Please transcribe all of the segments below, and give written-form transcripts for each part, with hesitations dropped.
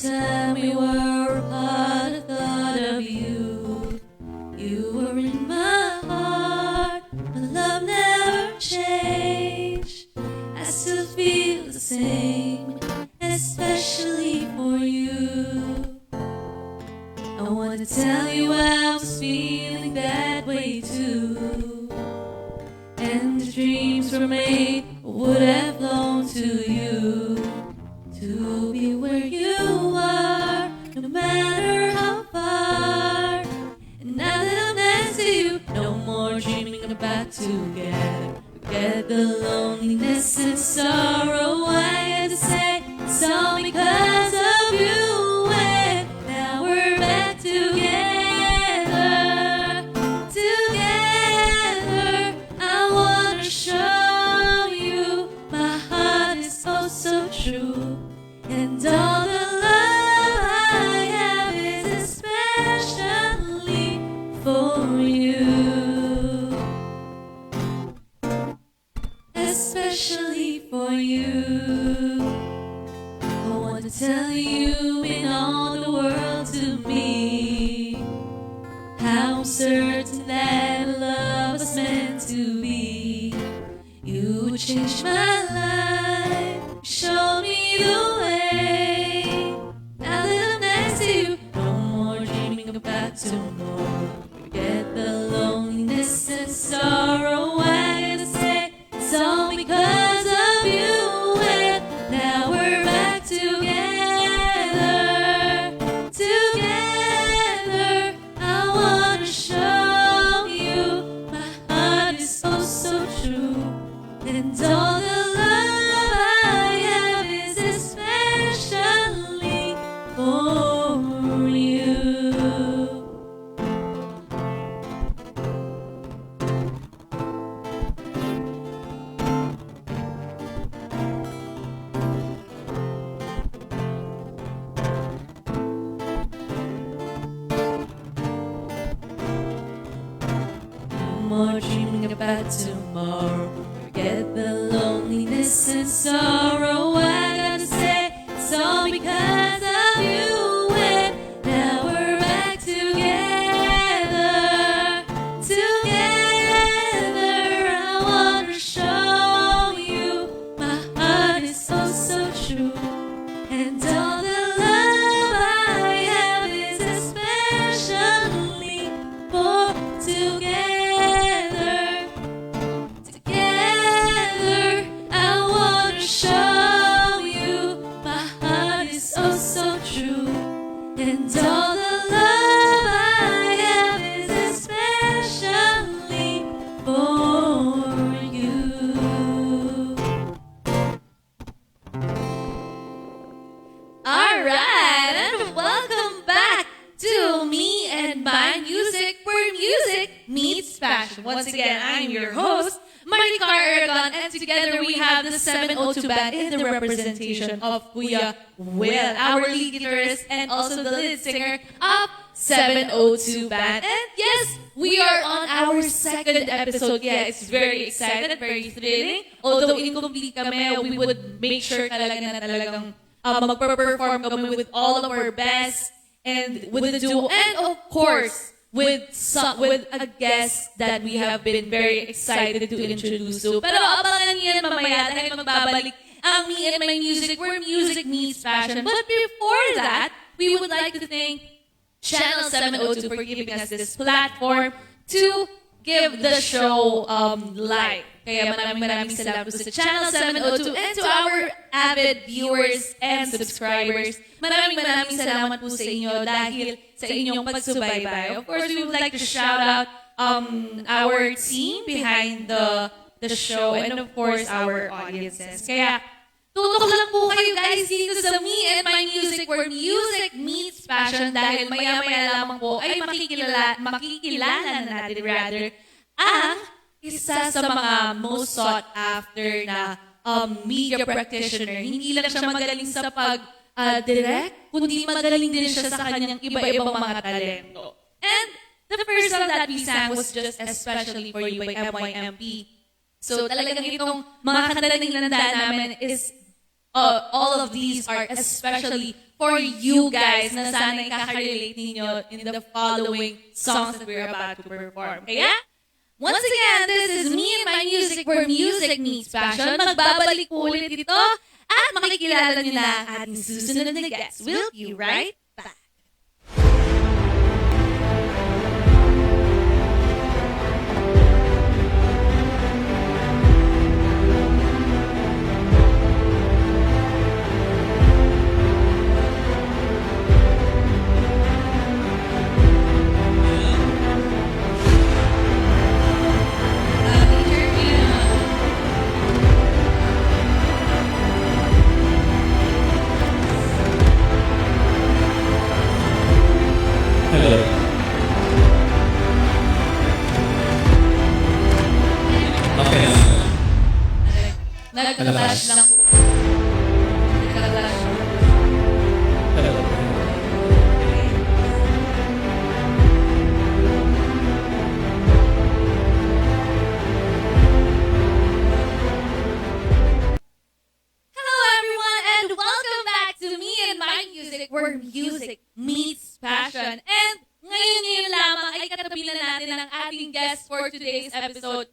time we were apart, I thought of you. You were in my heart, my love never changed. I still feel the same, especially for you. I want to tell you I was feeling that way too. And the dreams were made, would have flown to you. To be where you are, no matter how far. And now that I'm next to you, no more dreaming about together. Forget the loneliness and sorrow I had to say. It's all because of you. And now we're back together. Together, I wanna show you my heart is oh so true. And all the love I have is especially for you. Especially for you. I want to tell you in all the world to me how certain that love was meant to be. You changed my life, showed me the way. Now that I'm next to you, no more dreaming about tomorrow. Forget the loneliness and sorrow I had to say. It's all because of you. And now we're back together. Together, I wanna show you my heart is oh so true. And all the love I have is especially for you. No more dreaming about tomorrow. Forget the loneliness and sorrow I gotta say. It's all because of you. And now we're back together. Together, I wanna show you my heart is oh so true. And all the love I have is especially for together. Together, I wanna show you my heart is oh so true. And all the love I have is especially for you. Alright, and welcome back to Me and My Music, where music meets passion. Once again, I'm your host, Marika Aragon, and together we have the 702 Band in the representation of Kuya Will, our lead guitarist and also the lead singer of 702 Band. And yes, we are on our second episode. Yeah, it's very excited, very thrilling. Although incomplete kami, we would make sure talaga na talagang magpa-perform kami with all of our best and with the duo and of course with a guest that we have been very excited to introduce to. Pero abangan niyo yan mamaya dahil magbabalik ang Me and My Music, where music meets passion. But before that, we would like to thank Channel 702 for giving us this platform to give the show live. Kaya maraming salamat po sa Channel 702 and to our avid viewers and subscribers. Maraming salamat po sa inyo dahil sa inyong pagsubaybay. Of course, we would like to shout out our team behind the show and of course our audiences. Kaya tutok lang po kayo guys dito sa Me and My Music, where music meets passion, dahil maya-maya lamang po ay makikilala na natin ang isa sa mga most sought after na media practitioner. Hindi lang siya magaling sa pag-direct, kundi magaling din siya sa kanyang iba-ibang mga talento. And the first song that we sang was just especially for you by MYMP. So talagang itong mga kanta na namin is all of these are especially for you guys na sana ikaka-relate ninyo in the following songs that we're about to perform. Kaya, once again, this is Me and My Music, where music meets passion. Magbabalik po ulit dito at makikilala nyo na ang ating susunod na guests. We'll be right back. Hello. Okay. Nag-flash lang po. Nag-flash. Hello. Hello everyone and welcome back to Me and My Music, where music meets passion. And ngayon lamang ay katabi na natin ang ating guest for tonight's episode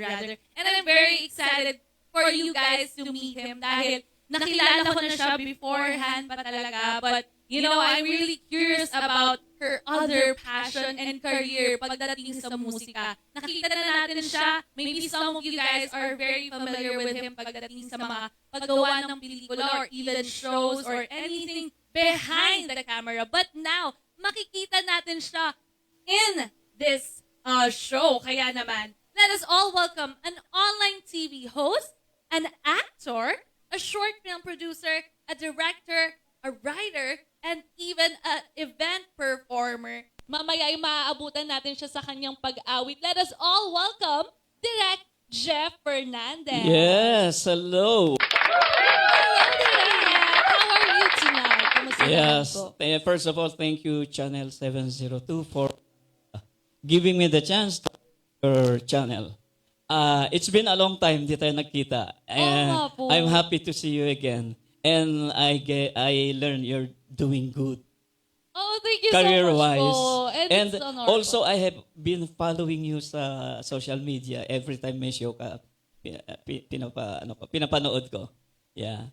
rather. And I'm very excited for you guys to meet him dahil nakilala ko na siya beforehand pa talaga. But you know, I'm really curious about her other passion and career pagdating sa musika. Nakita na natin siya. Maybe some of you guys are very familiar with him pagdating sa mga paggawa ng pelikula or even shows or anything behind the camera. But now, makikita natin siya in this show. Kaya naman, let us all welcome an online TV host, an actor, a short film producer, a director, a writer, and even an event performer. Mamaya ay maaabutan natin siya sa kanyang pag-awit. Let us all welcome Direct Jeff Fernandez. Yes, hello. Hello, Direct. How are you tonight? Kamusta Yes. naman po? First of all, thank you, Channel 702, for giving me the chance to your channel. It's been a long time di tayo nagkita. nga po. I'm happy to see you again. And I learned you're doing good Oh, thank you so much career-wise. po. And And it's honor also, po. I have been following you sa social media every time may show ka. Pinapanood ko. Yeah.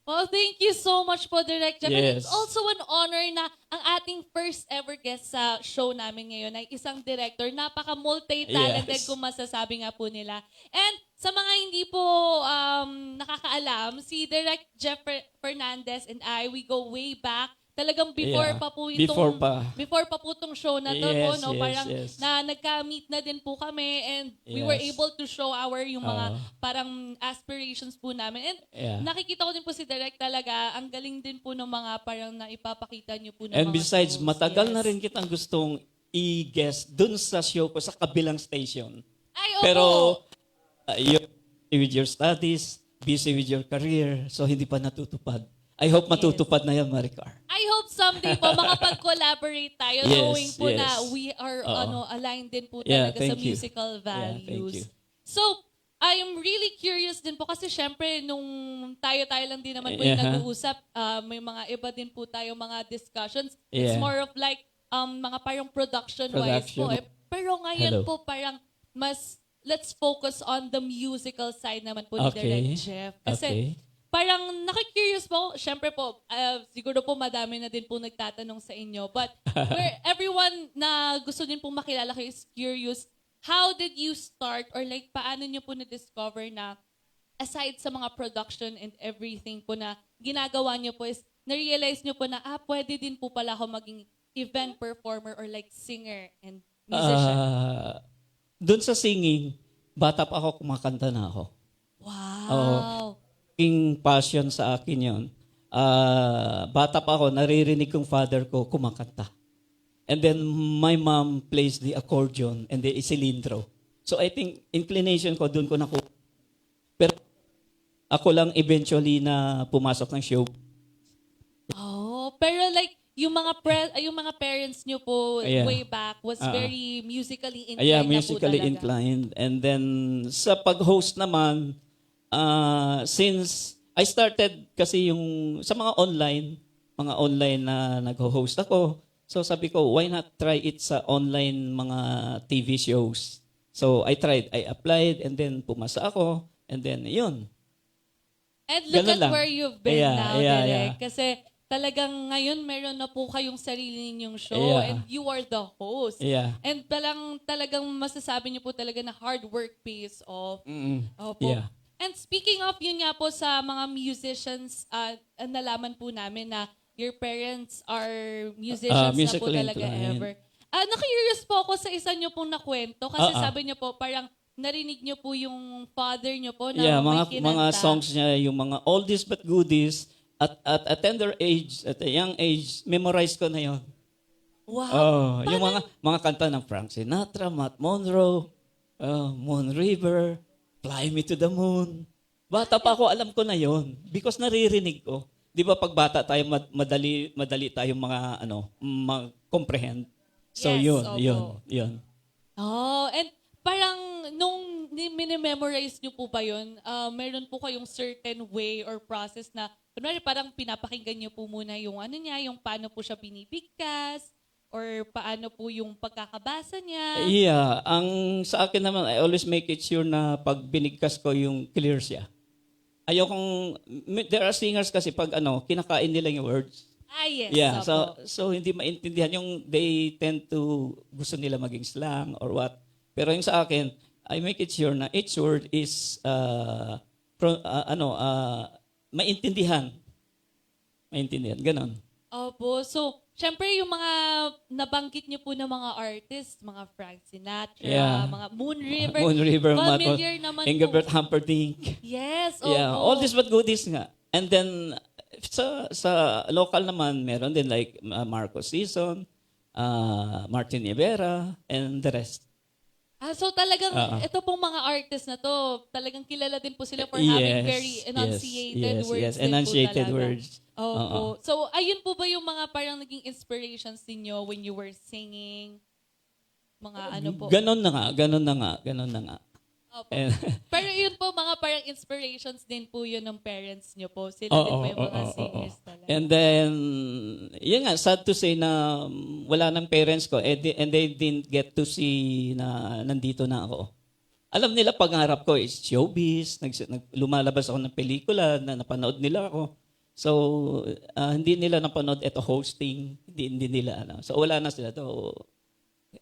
Oh, thank you so much po, Direct Jeff. And it's Yes. also an honor na ang ating first ever guest sa show namin ngayon ay isang director. Napaka-multi-talented Yes. kung masasabi nga po nila. And sa mga hindi po nakakaalam, si Direct Jeff Fernandez and we go way back. Talagang before Yeah. pa po itong Before pa. tong show na to po, Yes, no? yes, Parang yes. na nagka-meet na din po kami and we were Yes. able to show yung mga parang aspirations po namin. And Yeah. nakikita ko din po si Direct talaga, ang galing din po ng mga parang naipapakita niyo po ng And mga besides, shows. matagal Yes. na rin kitang gustong i-guest dun sa show ko sa kabilang station. Ay, opo. Pero you're busy with your studies, busy with your career, so hindi pa natutupad. I hope matutupad na yan, Maricar. I hope someday po makapag-collaborate tayo Yes, knowing po yes. na we are Oo. aligned din po Yeah, talaga sa thank you. musical Yeah, thank values. you. So, I'm really curious din po kasi syempre nung tayo lang din naman po yung Yeah. nag-uusap, may mga iba din po tayo mga discussions. It's Yeah. more of like mga parang production-wise po. Production. Pero ngayon Hello. po parang let's focus on the musical side naman po ni Okay. Direct Jeff. Kasi Okay. parang nakikurious po, syempre po, siguro po madami na din po nagtatanong sa inyo. But where everyone na gusto din po makilala kayo is curious, how did you start or like paano nyo po na-discover na aside sa mga production and everything po na ginagawa nyo po is na-realize nyo po na pwede din po pala ako maging event performer or like singer and musician. Doon sa singing, bata pa ako, kumakanta na ako. Wow. King passion sa akin yon. Bata pa ako, naririnig kong father ko kumakanta. And then my mom plays the accordion and the cilindro. So I think inclination ko doon ko nakuha. Pero ako lang eventually na pumasok ng show. Oh, pero like yung mga parents niyo po Yeah. way back was very musically inclined Yeah, na po musically talaga. inclined. And then sa pag-host naman, since I started kasi yung sa mga online na nag-host ako. So sabi ko, why not try it sa online mga TV shows? So I tried, I applied, and then pumasa ako, and then yun. And look Ganun at lang. where you've been Yeah, now, yeah, Derek. yeah. Kasi talagang ngayon meron na po kayong sarili ninyong show Yeah. and you are the host. Yeah. And talagang masasabi niyo po talaga na hard work pays off. Opo. Yeah. And speaking of yun nga po sa mga musicians, nalaman po namin na your parents are musicians na po musical talaga inclined. ever. Nakurious po ako sa isa niyo pong nakwento kasi Ah. sabi niyo po parang narinig niyo po yung father niyo po na Yeah, may mga kinanta. songs niya, yung mga oldies but goodies, at a tender age, at a young age, memorize ko na yon. Wow. Yung mga kanta ng Frank Sinatra, Matt Monroe, Moon River, Fly Me to the Moon. Bata pa ako, alam ko na yon because naririnig ko. 'Di ba pag bata tayo madali tayong mga comprehend. So Yes, yun, opo. yun. Oh, and parang nung minimemorize niyo po ba yun, meron po kayong certain way or process na, kunwari parang pinapakinggan niyo po muna yung ano niya, yung paano po siya binibigkas, or paano po yung pagkakabasa niya. Yeah, ang sa akin naman, I always make it sure na pag binigkas ko yung clear siya. There are singers kasi pag kinakain nila yung words. Yes. Yeah, opo. so hindi maintindihan yung they tend to gusto nila maging slang or what. Pero yung sa akin, I make it sure na each word is maintindihan. Maintindihan, ganon. Opo. So, syempre yung mga nabanggit niyo po ng mga artists, mga Frank Sinatra, Yeah. mga Moon River. Moon River, familiar naman Engelbert po. Humperdinck. Yes, opo. Yeah, all this but goodies nga. And then sa local naman meron din like Marcos Sison, Martin Rivera, and the rest. So talagang ito pong mga artists na to, talagang kilala din po sila for having very enunciated words. Yes, din enunciated po talaga. words. Opo. So ayun po ba yung mga parang naging inspirations ninyo when you were singing? Mga ano po? Ganon na nga. Opo. And- Pero yun po, mga parang inspirations din po yun ng parents nyo po. Sila din po yung mga singers talaga. And then, yun nga, sad to say na wala ng parents ko and they didn't get to see na nandito na ako. Alam nila pangarap ko is showbiz, lumalabas ako ng pelikula na napanood nila ako. So, hindi nila napanood ito hosting, hindi nila So, wala na sila to.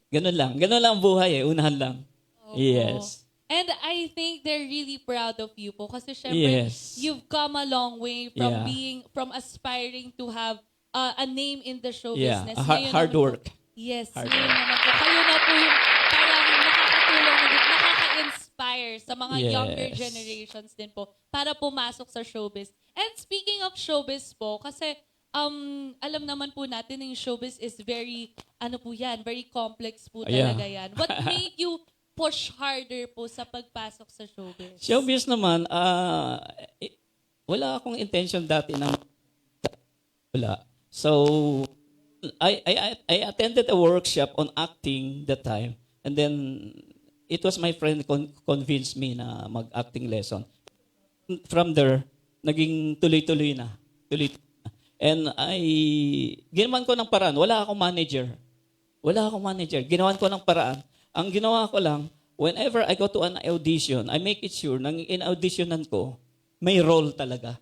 Ganun lang ang buhay unahan lang. Opo. Yes. And I think they're really proud of you po kasi syempre Yes. you've come a long way from Yeah. from aspiring to have a name in the show Yeah, business. hard Ngayon naman po- work. Yes, Hard yun work. naman po. Kayo na po yung parang nakakatulong, nakaka-inspire sa mga Yes. younger generations din po para pumasok sa showbiz. And speaking of showbiz po, kasi alam naman po natin na yung showbiz is very, very complex po Yeah. talaga yan. What made you push harder po sa pagpasok sa showbiz? Showbiz naman, wala akong intention dati na wala. So, I attended a workshop on acting that time. And then, it was my friend convinced me na mag-acting lesson. From there, naging tuloy-tuloy na. And ginawan ko ng paraan. Wala akong manager. Ginawan ko ng paraan. Ang ginawa ko lang, whenever I go to an audition, I make it sure na in-auditionan ko, may role talaga.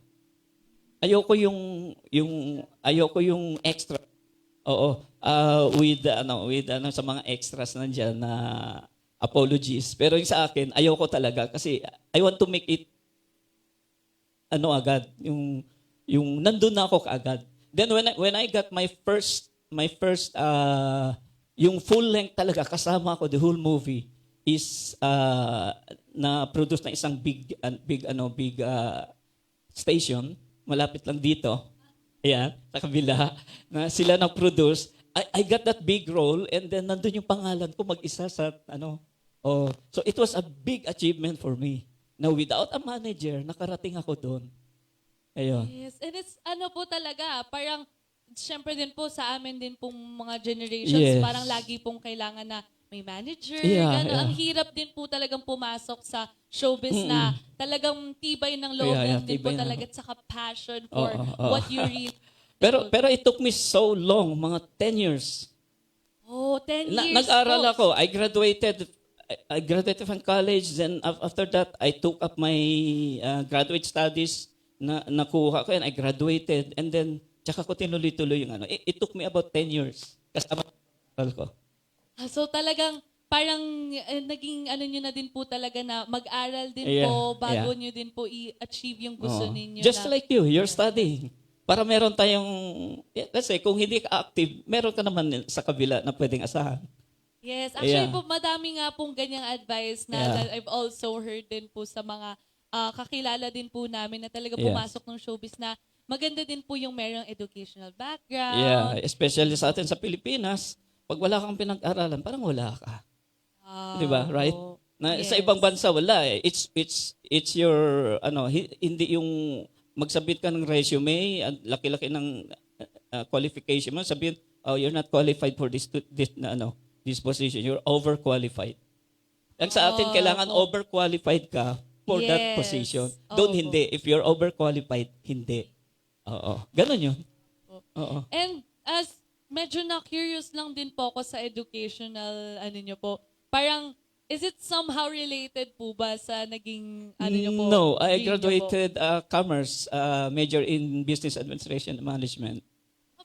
Ayoko yung extra. Oo. With sa mga extras nandiyan na apologies. Pero yung sa akin, ayoko talaga kasi I want to make it agad, yung nandun na ako kaagad. Then when I got my first yung full length talaga kasama ko the whole movie is na produce na isang big station malapit lang dito. Ayan, sa kabila na sila nag-produce. I got that big role and then nandun yung pangalan ko mag-isa sa so it was a big achievement for me. Now without a manager, nakarating ako doon. Ayun. Yes, and it's po talaga, parang syempre din po sa amin din pong mga generations, Yes. parang lagi pong kailangan na may manager, Yeah, gano'n. yeah. Ang hirap din po talagang pumasok sa showbiz na talagang tibay ng loob Yeah, din po tibay ng talaga loob. at saka passion for Oo. what you really Pero it took me so long, mga 10 years. 10 years Nag-aral po. ako. I graduated from college. Then after that, I took up my graduate studies na nakuha ko and I graduated. And then, tsaka ko tinuloy-tuloy yung ano. It took me about 10 years. Kasama aral ko. So talagang parang naging ano nyo na din po talaga na mag-aral din Yeah, po bago yeah. nyo din po i-achieve yung gusto Oo. ninyo. Just na, like you're studying. Para meron tayong, let's say, kung hindi ka active, meron ka naman sa kabila na pwedeng asahan. Yes, actually Yeah. po madami nga pong ganyang advice na Yeah. that I've also heard din po sa mga kakilala din po namin na talaga Yeah. pumasok ng showbiz na maganda din po yung merong educational background. Yeah, especially sa atin sa Pilipinas, pag wala kang pinag-aralan, parang wala ka. Di ba? Right? Yes. Sa ibang bansa wala eh. It's your hindi yung magsabit ka ng resume, at laki-laki ng qualification mo, sabihin, oh, you're not qualified for this position. You're overqualified. Ang sa atin kailangan overqualified ka for that Yes. position. Doon Opo. hindi. If you're overqualified, hindi. Oo. Ganon yun. Oo. And as medyo na-curious lang din po ako sa educational nyo po. Parang, is it somehow related po ba sa naging nyo po? No, I dream nyo po? graduated commerce, major in business administration and management.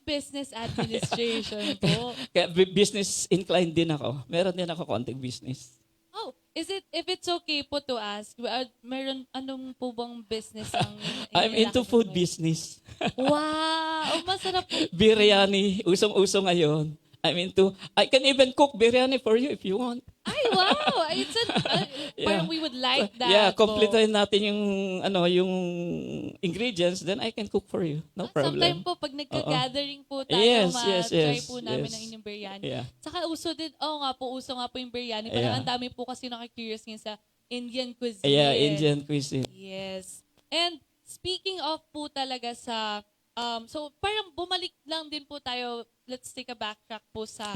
Business administration po. Kaya business inclined din ako. Meron din ako konting business. Oh, if it's okay po to ask, meron anong po bang business ang I'm into inilaki food mo? business. Wow, masarap po. Biryani, usong-uso ngayon. I can even cook biryani for you if you want. Ay, wow. It's parang we would like that Yeah, po. complete natin yung ingredients, then I can cook for you. No Sometime problem. po, pag nagka-gathering po tayo, Yes, ma-try yes, po namin yes. ang inyong biryani. Yeah. Saka uso din, uso nga po yung biryani. Parang Yeah. ang dami po kasi nakakurious ngayon sa Indian cuisine. Yeah, Indian cuisine. Yes. And speaking of po talaga sa, so parang bumalik lang din po tayo, let's take a backtrack po sa,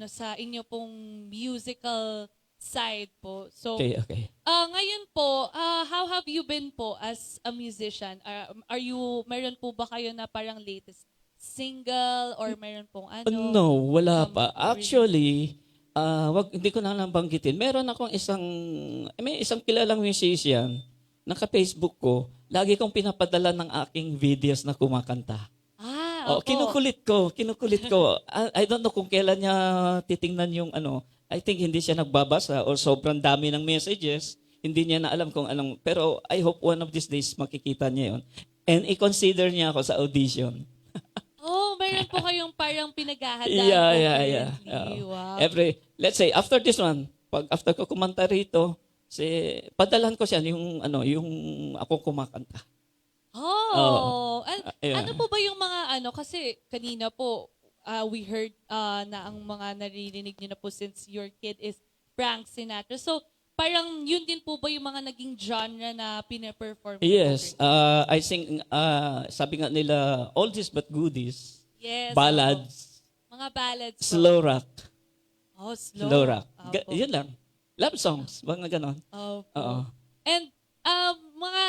sa inyo pong musical side po. So, Okay. ngayon po, how have you been po as a musician? Meron po ba kayo na parang latest single or meron pong No, wala pa. release? Actually, hindi ko na lang banggitin. Meron akong may isang kilalang musician, naka-Facebook ko, lagi kong pinapadala ng aking videos na kumakanta. Opo. Kinukulit ko. I don't know kung kailan niya titingnan yung I think hindi siya nagbabasa or sobrang dami ng messages. Hindi niya na alam kung anong, pero I hope one of these days makikita niya yun. And i-consider niya ako sa audition. Meron po kayong parang pinaghahandaan Yeah. currently. Wow. Let's say, after this one, after ko kumanta rito, padalhan ko siya yung ako kumakanta. Yeah. Ano po ba yung mga kasi kanina po, we heard na ang mga naririnig niyo na po since your kid is Frank Sinatra. So, parang yun din po ba yung mga naging genre na pina-perform? Yes, I sing, sabi nga nila, oldies but goodies, Yes. ballads, Mga ballads po. slow rock, Slow rock. Opo. Yun lang. Love songs, mga ganon. Opo. Oo. And mga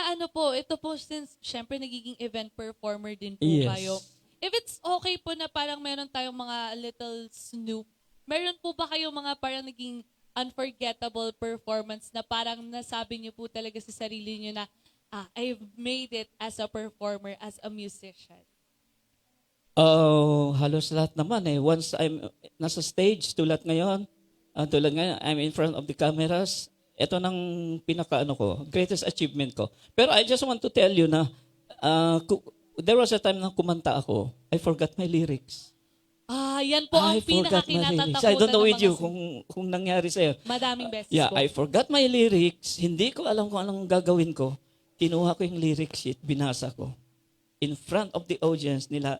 ito po since syempre nagiging event performer din po Yes. kayo. If it's okay po na parang meron tayong mga little snoop, meron po ba kayo mga parang naging unforgettable performance na parang nasabi niyo po talaga sa sarili niyo na I've made it as a performer, as a musician? Halos lahat naman eh. Once I'm nasa stage, tulad ngayon, I'm in front of the cameras, ito nang greatest achievement ko. Pero I just want to tell you na, there was a time na kumanta ako, I forgot my lyrics. Yan po ang pinaka-kinatatakutan I don't know ng with mga you kung nangyari sa'yo. madaming beses Yeah, po. I forgot my lyrics. Hindi ko alam kung anong gagawin ko. Kinuha ko yung lyric sheet, binasa ko. In front of the audience nila,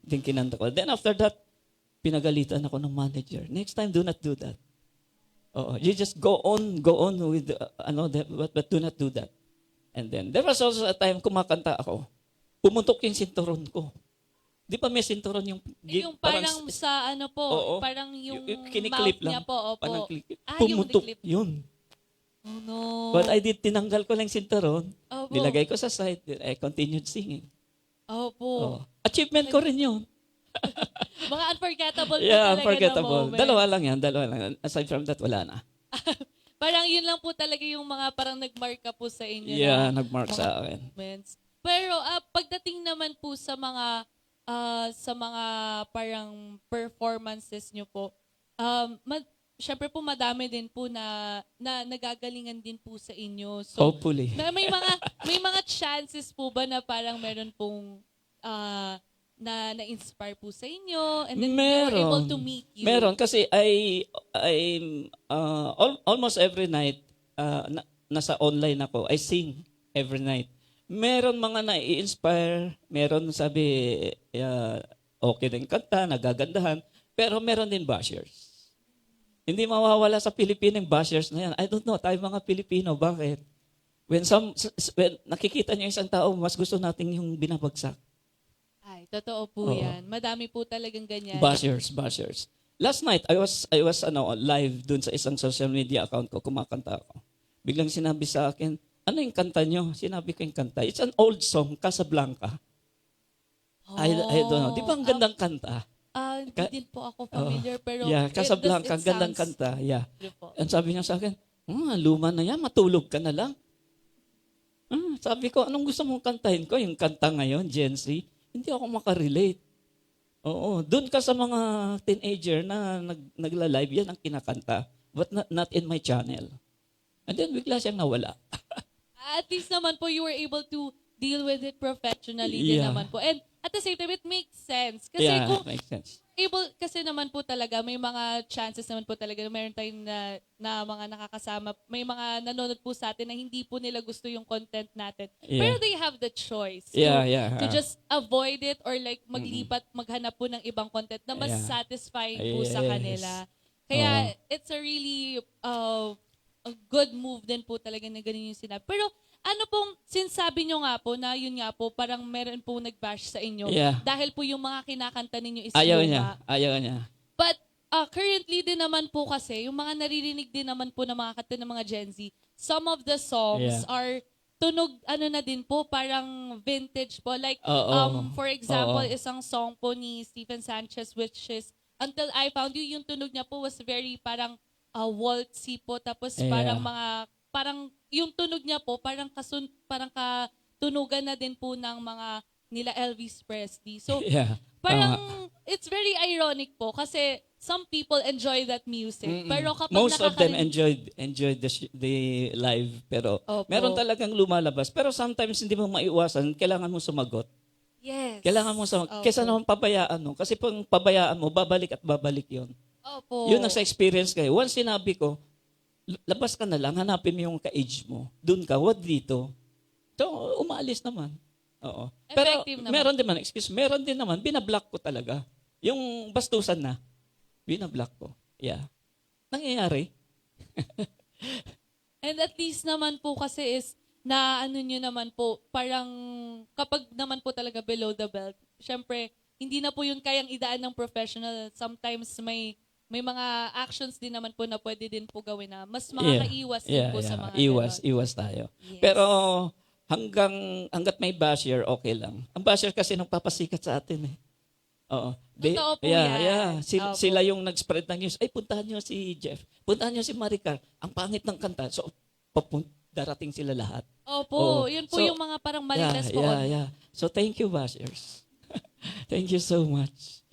din kinanta ko. Then after that, pinagalitan ako ng manager. Next time, do not do that. You just go on with, but do not do that. And then, there was also a time kumakanta ako. Pumuntok yung sinturon ko. Di ba may sinturon yung... Yung parang sa ano po, Oo. parang yung kiniklip mouth niya lang. po. Opo. Parang Yung pumutok. niklip. Yun. Oh no. But I did, tinanggal ko lang yung sinturon. Opo. Nilagay ko sa side. I continued singing. Opo. Oh. Achievement ko rin yun. Mga unforgettable po Yeah, talaga unforgettable. na moment. Dalawa lang yan. Aside from that, wala na. Parang yun lang po talaga yung mga parang nagmarka po sa inyo. Yeah, na nagmark mga sa akin. moments. Pero pagdating naman po sa mga parang performances nyo po, syempre po madami din po na nagagalingan din po sa inyo. So, Hopefully. may mga chances po ba na parang meron pong na-inspire po sa inyo and then they were able to meet you? Meron kasi almost every night nasa online ako. I sing every night. Meron mga na-inspire, meron sabi okay din kanta, nagagandahan, pero meron din bashers. Hindi mawawala sa Pilipino yung bashers na yan. I don't know, tayo mga Pilipino, bakit? When nakikita niyo isang tao, mas gusto natin yung binabagsak. Ay, totoo po yan. Madami po talagang ganyan. Bashers. Last night, I was live dun sa isang social media account ko, kumakanta ako. Biglang sinabi sa akin, ano yung kanta nyo? Sinabi ko yung kanta. It's an old song, Casablanca. I don't know. Di ba ang gandang kanta? Hindi din po ako familiar, pero Yeah, Casablanca, it gandang sounds kanta. Yeah. beautiful. And sabi niya sa akin, luma na yan, matulog ka na lang. Sabi ko, anong gusto mong kantahin ko? Yung kanta ngayon, Gen Z, hindi ako makarelate. Oo, doon ka sa mga teenager na nagla-live, yan ang kinakanta. But not in my channel. And then bigla siyang nawala. At least naman po, you were able to deal with it professionally din Yeah. naman po. And at the same time, it makes sense. Kasi kung Makes sense. kasi naman po talaga, may mga chances naman po talaga na meron tayong na mga nakakasama, may mga nanonood po sa atin na hindi po nila gusto yung content natin. Yeah. Pero they have the choice Yeah. to just avoid it or like maghanap po ng ibang content na mas Yeah. satisfying po sa Yes. kanila. Kaya it's a really a good move din po talaga na ganun yung sinabi. Pero ano pong, sinasabi nyo nga po na yun nga po, parang meron po nag-bash sa inyo Yeah. dahil po yung mga kinakanta ninyo is Ayaw luma. niya. But currently din naman po kasi, yung mga naririnig din naman po ng mga kanta ng mga Gen Z, some of the songs Yeah. are tunog, na din po, parang vintage po. Like, Oo. for example, Oo. isang song po ni Stephen Sanchez, which is Until I Found You, yung tunog niya po was very parang waltzy po. Tapos Yeah. parang yung tunog niya po, parang katunugan na din po ng mga nila Elvis Presley. So, Yeah. parang it's very ironic po kasi some people enjoy that music. Pero kapag Most of them nakakarinig- enjoyed the live, pero Opo. meron talagang lumalabas. Pero sometimes hindi mo maiwasan, kailangan mo sumagot. Yes. Kailangan mo Opo. kesa naman pabayaan mo. Kasi pag pabayaan mo, babalik at babalik yon. Opo. Yun ang sa experience kayo. Once sinabi ko, labas ka na lang, hanapin mo yung ka-age mo. Doon ka, wag dito. So, umalis naman. Oo. Pero Effective naman. meron din naman, binablock ko talaga. Yung bastusan na, binablock ko. Yeah. Nangyayari. And at least naman po kasi is na nyo naman po, parang kapag naman po talaga below the belt, syempre, hindi na po yun kayang idaan ng professional. Sometimes may mga actions din naman po na pwede din po gawin na mas makakaiwas din po sa mga Iwas tayo. Yes. Pero hanggat may basher, okay lang. Ang basher kasi nagpapasikat sa atin eh. Oo. Totoo po yan. Yeah. Opo. Sila yung nag-spread ng news. Ay, puntahan nyo si Jeff. Puntahan nyo si Maricar. Ang pangit ng kanta. So, darating sila lahat. Opo, Oo. yun po So, yung mga parang marites po. Yeah. So, thank you, bashers. Thank you so much.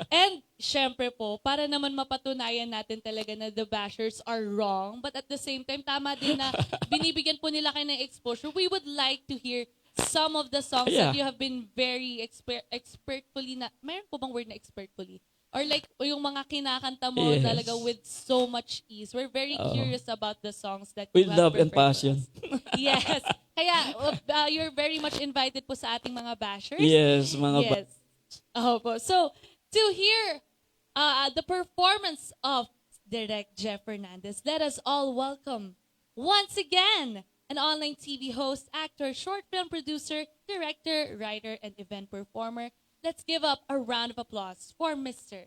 And, syempre po, para naman mapatunayan natin talaga na the bashers are wrong, but at the same time, tama din na binibigyan po nila kayo ng exposure. We would like to hear some of the songs that Yeah. you have been very expertfully na, mayroon po bang word na expertfully? Or like, yung mga kinakanta mo Yes. talaga with so much ease. We're very curious about the songs that With you have love and prepared for passion. us. Yes. Kaya, you're very much invited po sa ating mga bashers. Yes, mga Yes. Opo. So, to hear the performance of Direct Jeff Fernandez, let us all welcome once again an online TV host, actor, short film producer, director, writer, and event performer, let's give up a round of applause for Mr.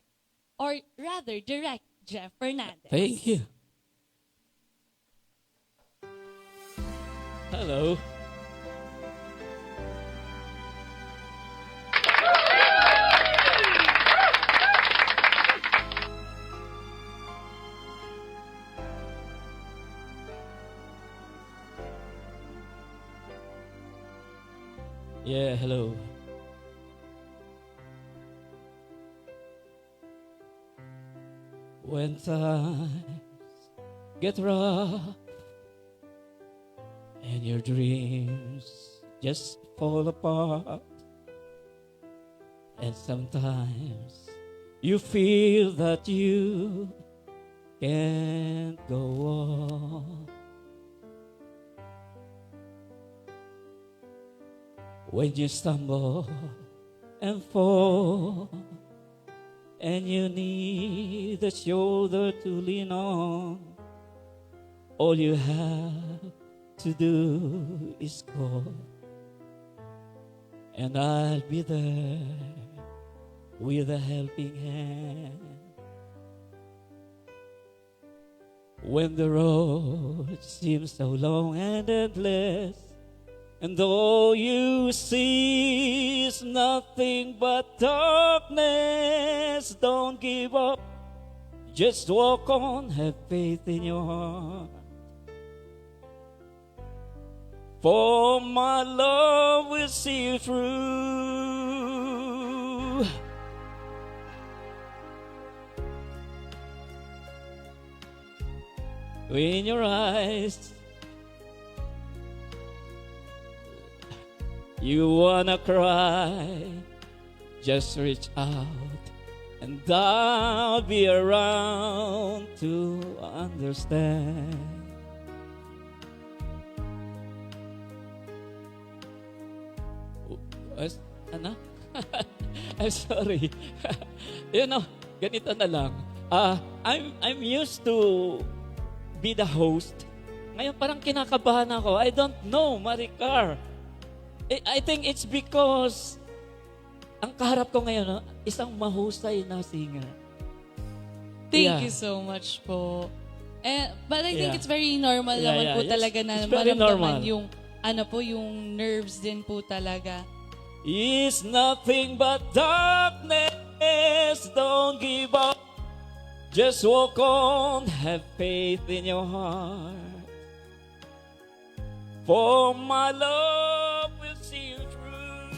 or rather Direct Jeff Fernandez. Thank you. Hello. Yeah, hello. When times get rough and your dreams just fall apart, and sometimes you feel that you can't go on. When you stumble and fall, and you need a shoulder to lean on, all you have to do is call, and I'll be there with a helping hand. When the road seems so long and endless, and all you see is nothing but darkness, don't give up. Just walk on, have faith in your heart. For my love will see you through. In your eyes, you wanna cry, just reach out and I'll be around to understand. Ano? I'm sorry. Ganito na lang. I'm used to be the host. Ngayon parang kinakabahan ako. I don't know, Maricar. I think it's because ang kaharap ko ngayon, isang mahusay na singer. Thank you so much po. But I think it's very normal naman po talaga na maramdaman yung yung nerves din po talaga. It's nothing but darkness, don't give up. Just walk on, have faith in your heart. For my love will see you through.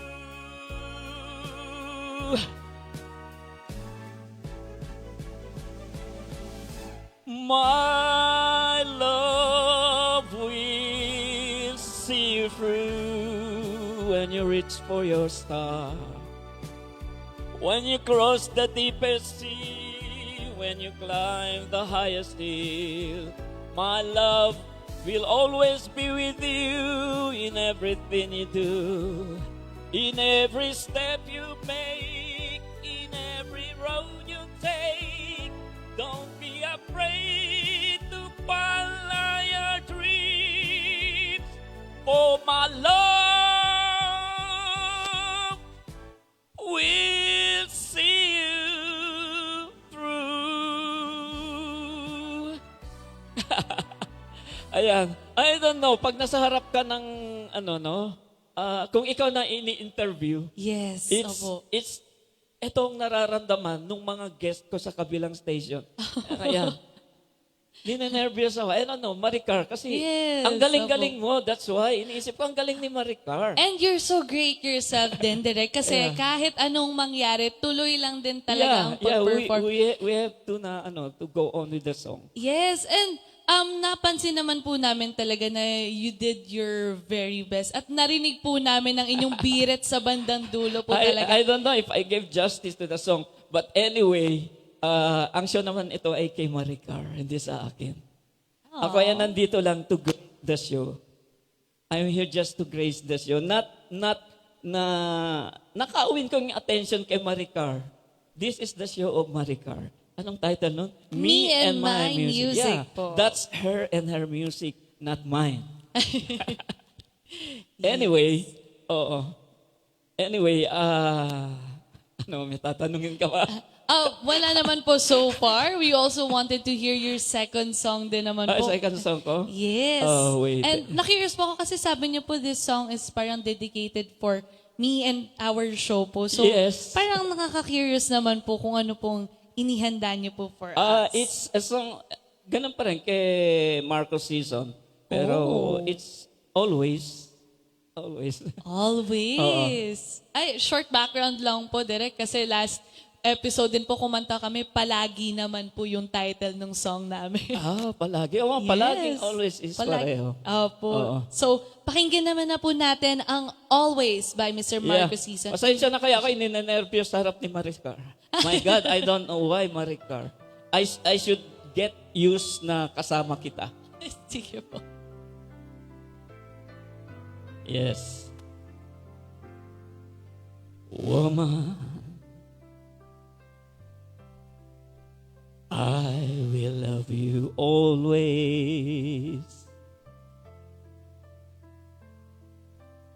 My love will see you through when you reach for your star. When you cross the deepest sea, when you climb the highest hill, my love will always be with you in everything you do, in every step you make, in every road you take. Don't be afraid to follow your dreams, for my love will see you through. Ayan. I don't know, pag nasa harap ka ng kung ikaw na ini-interview, Yes, it's etong nararamdaman nung mga guest ko sa kabilang station. Kaya, ninenervyos ako. I don't know, Maricar, kasi ang galing-galing mo. That's why, iniisip ko, ang galing ni Maricar. And you're so great yourself din, Direk. Kasi kahit anong mangyari, tuloy lang din talaga ang pag-perform. We have to to go on with the song. Yes, and napansin naman po namin talaga na you did your very best. At narinig po namin ang inyong birit sa bandang dulo po talaga. I don't know if I gave justice to the song. But anyway, ang show naman ito ay kay Maricar, hindi sa akin. Ako ay nandito lang to grace the show. I'm here just to grace the show. Not na nakaawin ko yung attention kay Maricar. This is the show of Maricar. Anong title nun? Me and My Music po. That's her and her music, not mine. Anyway, Anyway, Ano, may tatanungin ka ba? Wala naman po so far. We also wanted to hear your second song din naman po. Second song ko? Yes. Oh, wait. And na-curious po ako kasi sabi niyo po this song is parang dedicated for me and our show po. So Yes. parang nakaka-curious naman po kung ano pong inihanda niyo po for us. It's a song, ganun pa rin kay Marcos Season. Pero it's always. Always. Ay, short background lang po, Derek, kasi last episode din po kumanta kami, palagi naman po yung title ng song namin. Palagi. Palagi, always is pareho. Opo. Oo. So, pakinggan naman na po natin ang Always by Mr. Marcos Season. Pasensya na kaya ako, ininervyos sa harap ni Maricar. My God, I don't know why, Maricar. I should get used na kasama kita. Sige po. Yes. Woman, I will love you always.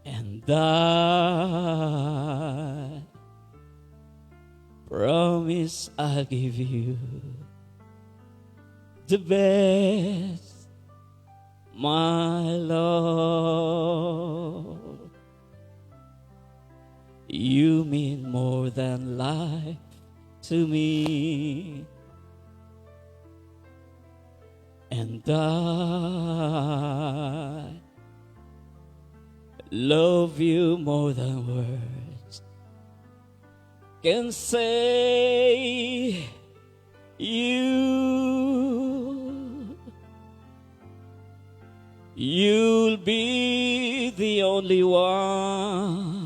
And I promise I'll give you the best, my love. You mean more than life to me. And I love you more than words can say. You'll be the only one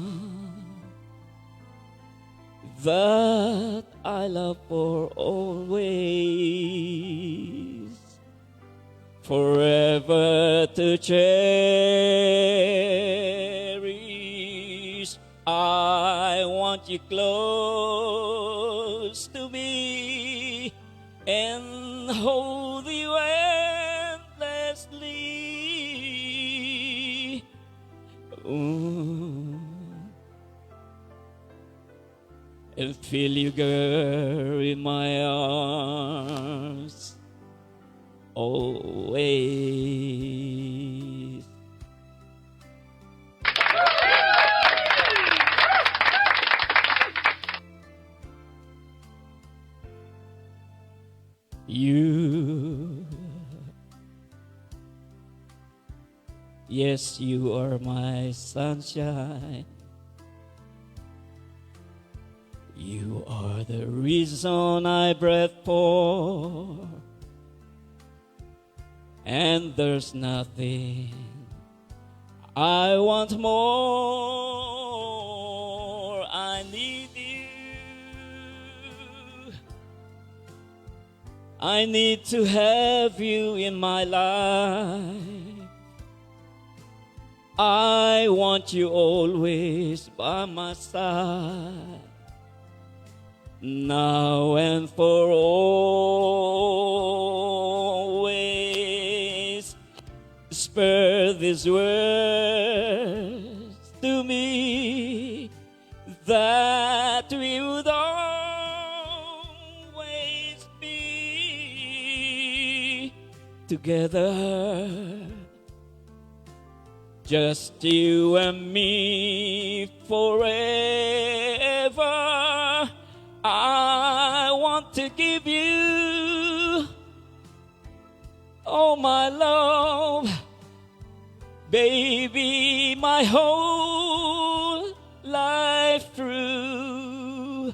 that I love for always, forever to cherish. I want you close to me and hold you endlessly. And feel you, girl, in my arms always. Yes, you are my sunshine. You are the reason I breathe for, and there's nothing I want more. I need you. I need to have you in my life. I want you always by my side, now and for always. Spare these words to me, that we would always be together, just you and me forever. I want to give you all my love, baby, my whole life through.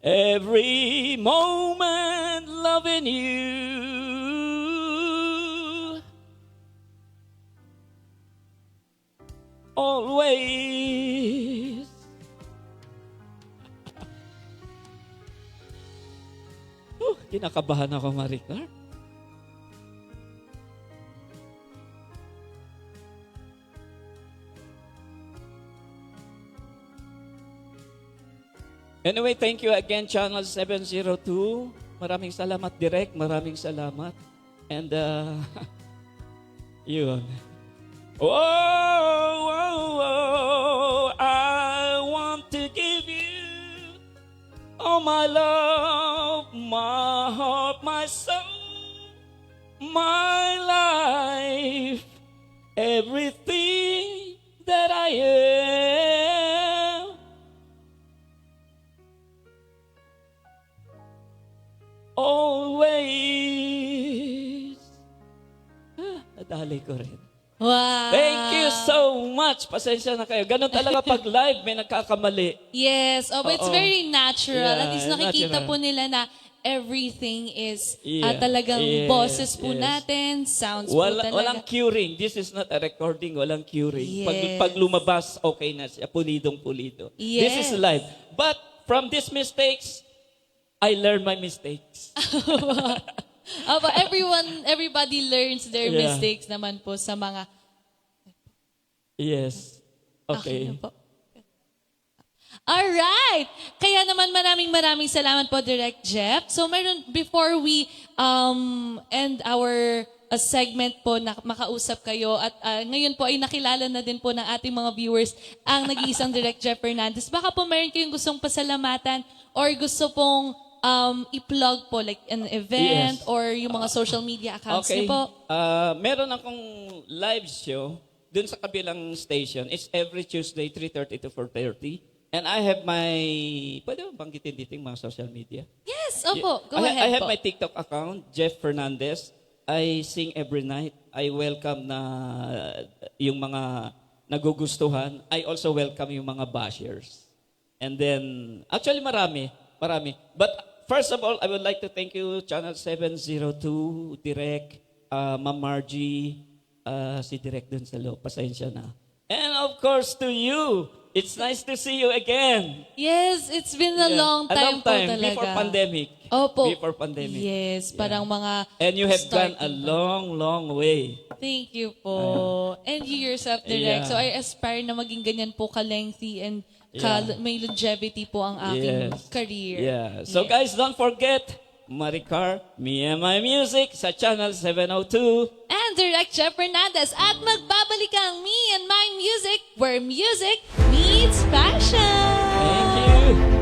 Every moment loving you. Always. Kinakabahan ako, Maricar. Anyway, thank you again, Channel 702. Maraming salamat, Direk. Maraming salamat. And, yun. Oh, I want to give you my love, my heart, my soul, my life, everything that I am. Always. Nadali ko rin. Wow. Thank you so much. Pasensya na kayo. Ganun talaga pag live, may nagkakamali. Yes. Oh, but it's Oo. very natural. Yeah, At least nakikita natural. po nila na everything is Yeah, talagang yes, boses po yes. natin, sounds po talaga. Walang curing. This is not a recording. Walang curing. Yes. Pag lumabas, okay na siya. Pulidong-pulido. This is Yes. live. But from these mistakes, I learn my mistakes. But everybody learns their Yeah. mistakes naman po sa mga... Yes. Okay Okay. na po. Alright! Kaya naman maraming salamat po, Direct Jeff. So before we end our segment po na makausap kayo at ngayon po ay nakilala na din po ng ating mga viewers ang nag-iisang Direct Jeff Fernandez. Baka po meron kayong gustong pasalamatan or gusto pong i-plug po like an event Yes. or yung mga social media accounts Okay. niyo po. Meron akong live show dun sa kabilang station. It's every Tuesday, 3:30 to 4:30. And I have my... Pwede ba banggitin dito yung mga social media? Yes, opo. Go I ahead have po. my TikTok account, Jeff Fernandez. I sing every night. I welcome na yung mga nagugustuhan. I also welcome yung mga bashers. And then, actually marami. But first of all, I would like to thank you, Channel 702, Direk, Ma'am Margie, si Direk dun sa loob. Pasensya na. And of course, to you. It's nice to see you again. Yes, it's been a Yeah. long time po talaga. Before pandemic. Opo. Before pandemic. Yes, parang mga... And you have gone a starting pa. long way. Thank you po. And you yourself, Direct. Yeah. So I aspire na maging ganyan po ka-lengthy and may longevity po ang aking Yes. career. Yeah. So Yeah. guys, don't forget, Maricar, Me and My Music sa Channel 702. And Direct Jeff Fernandez. At magbabalik ang Me and My Music, where music meets passion. Thank you.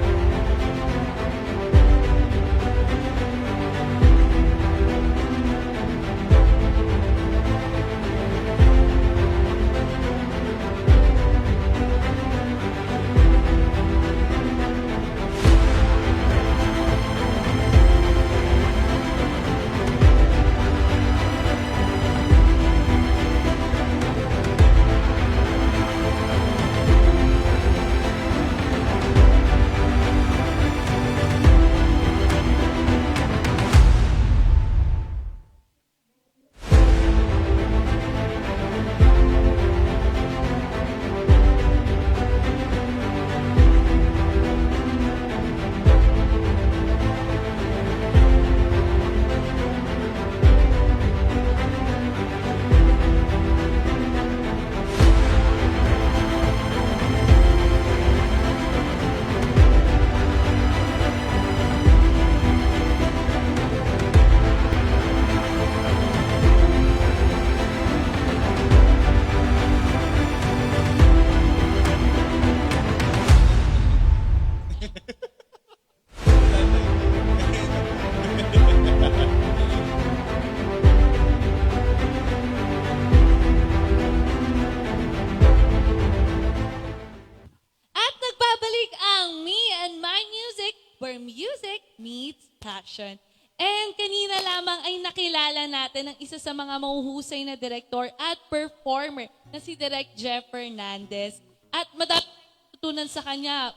At nagbabalik ang Me and My Music, where music meets passion. And kanina lamang ay nakilala natin ang isa sa mga mahuhusay na direktor at performer na si Direk Jeff Fernandez. At madami natutunan sa kanya.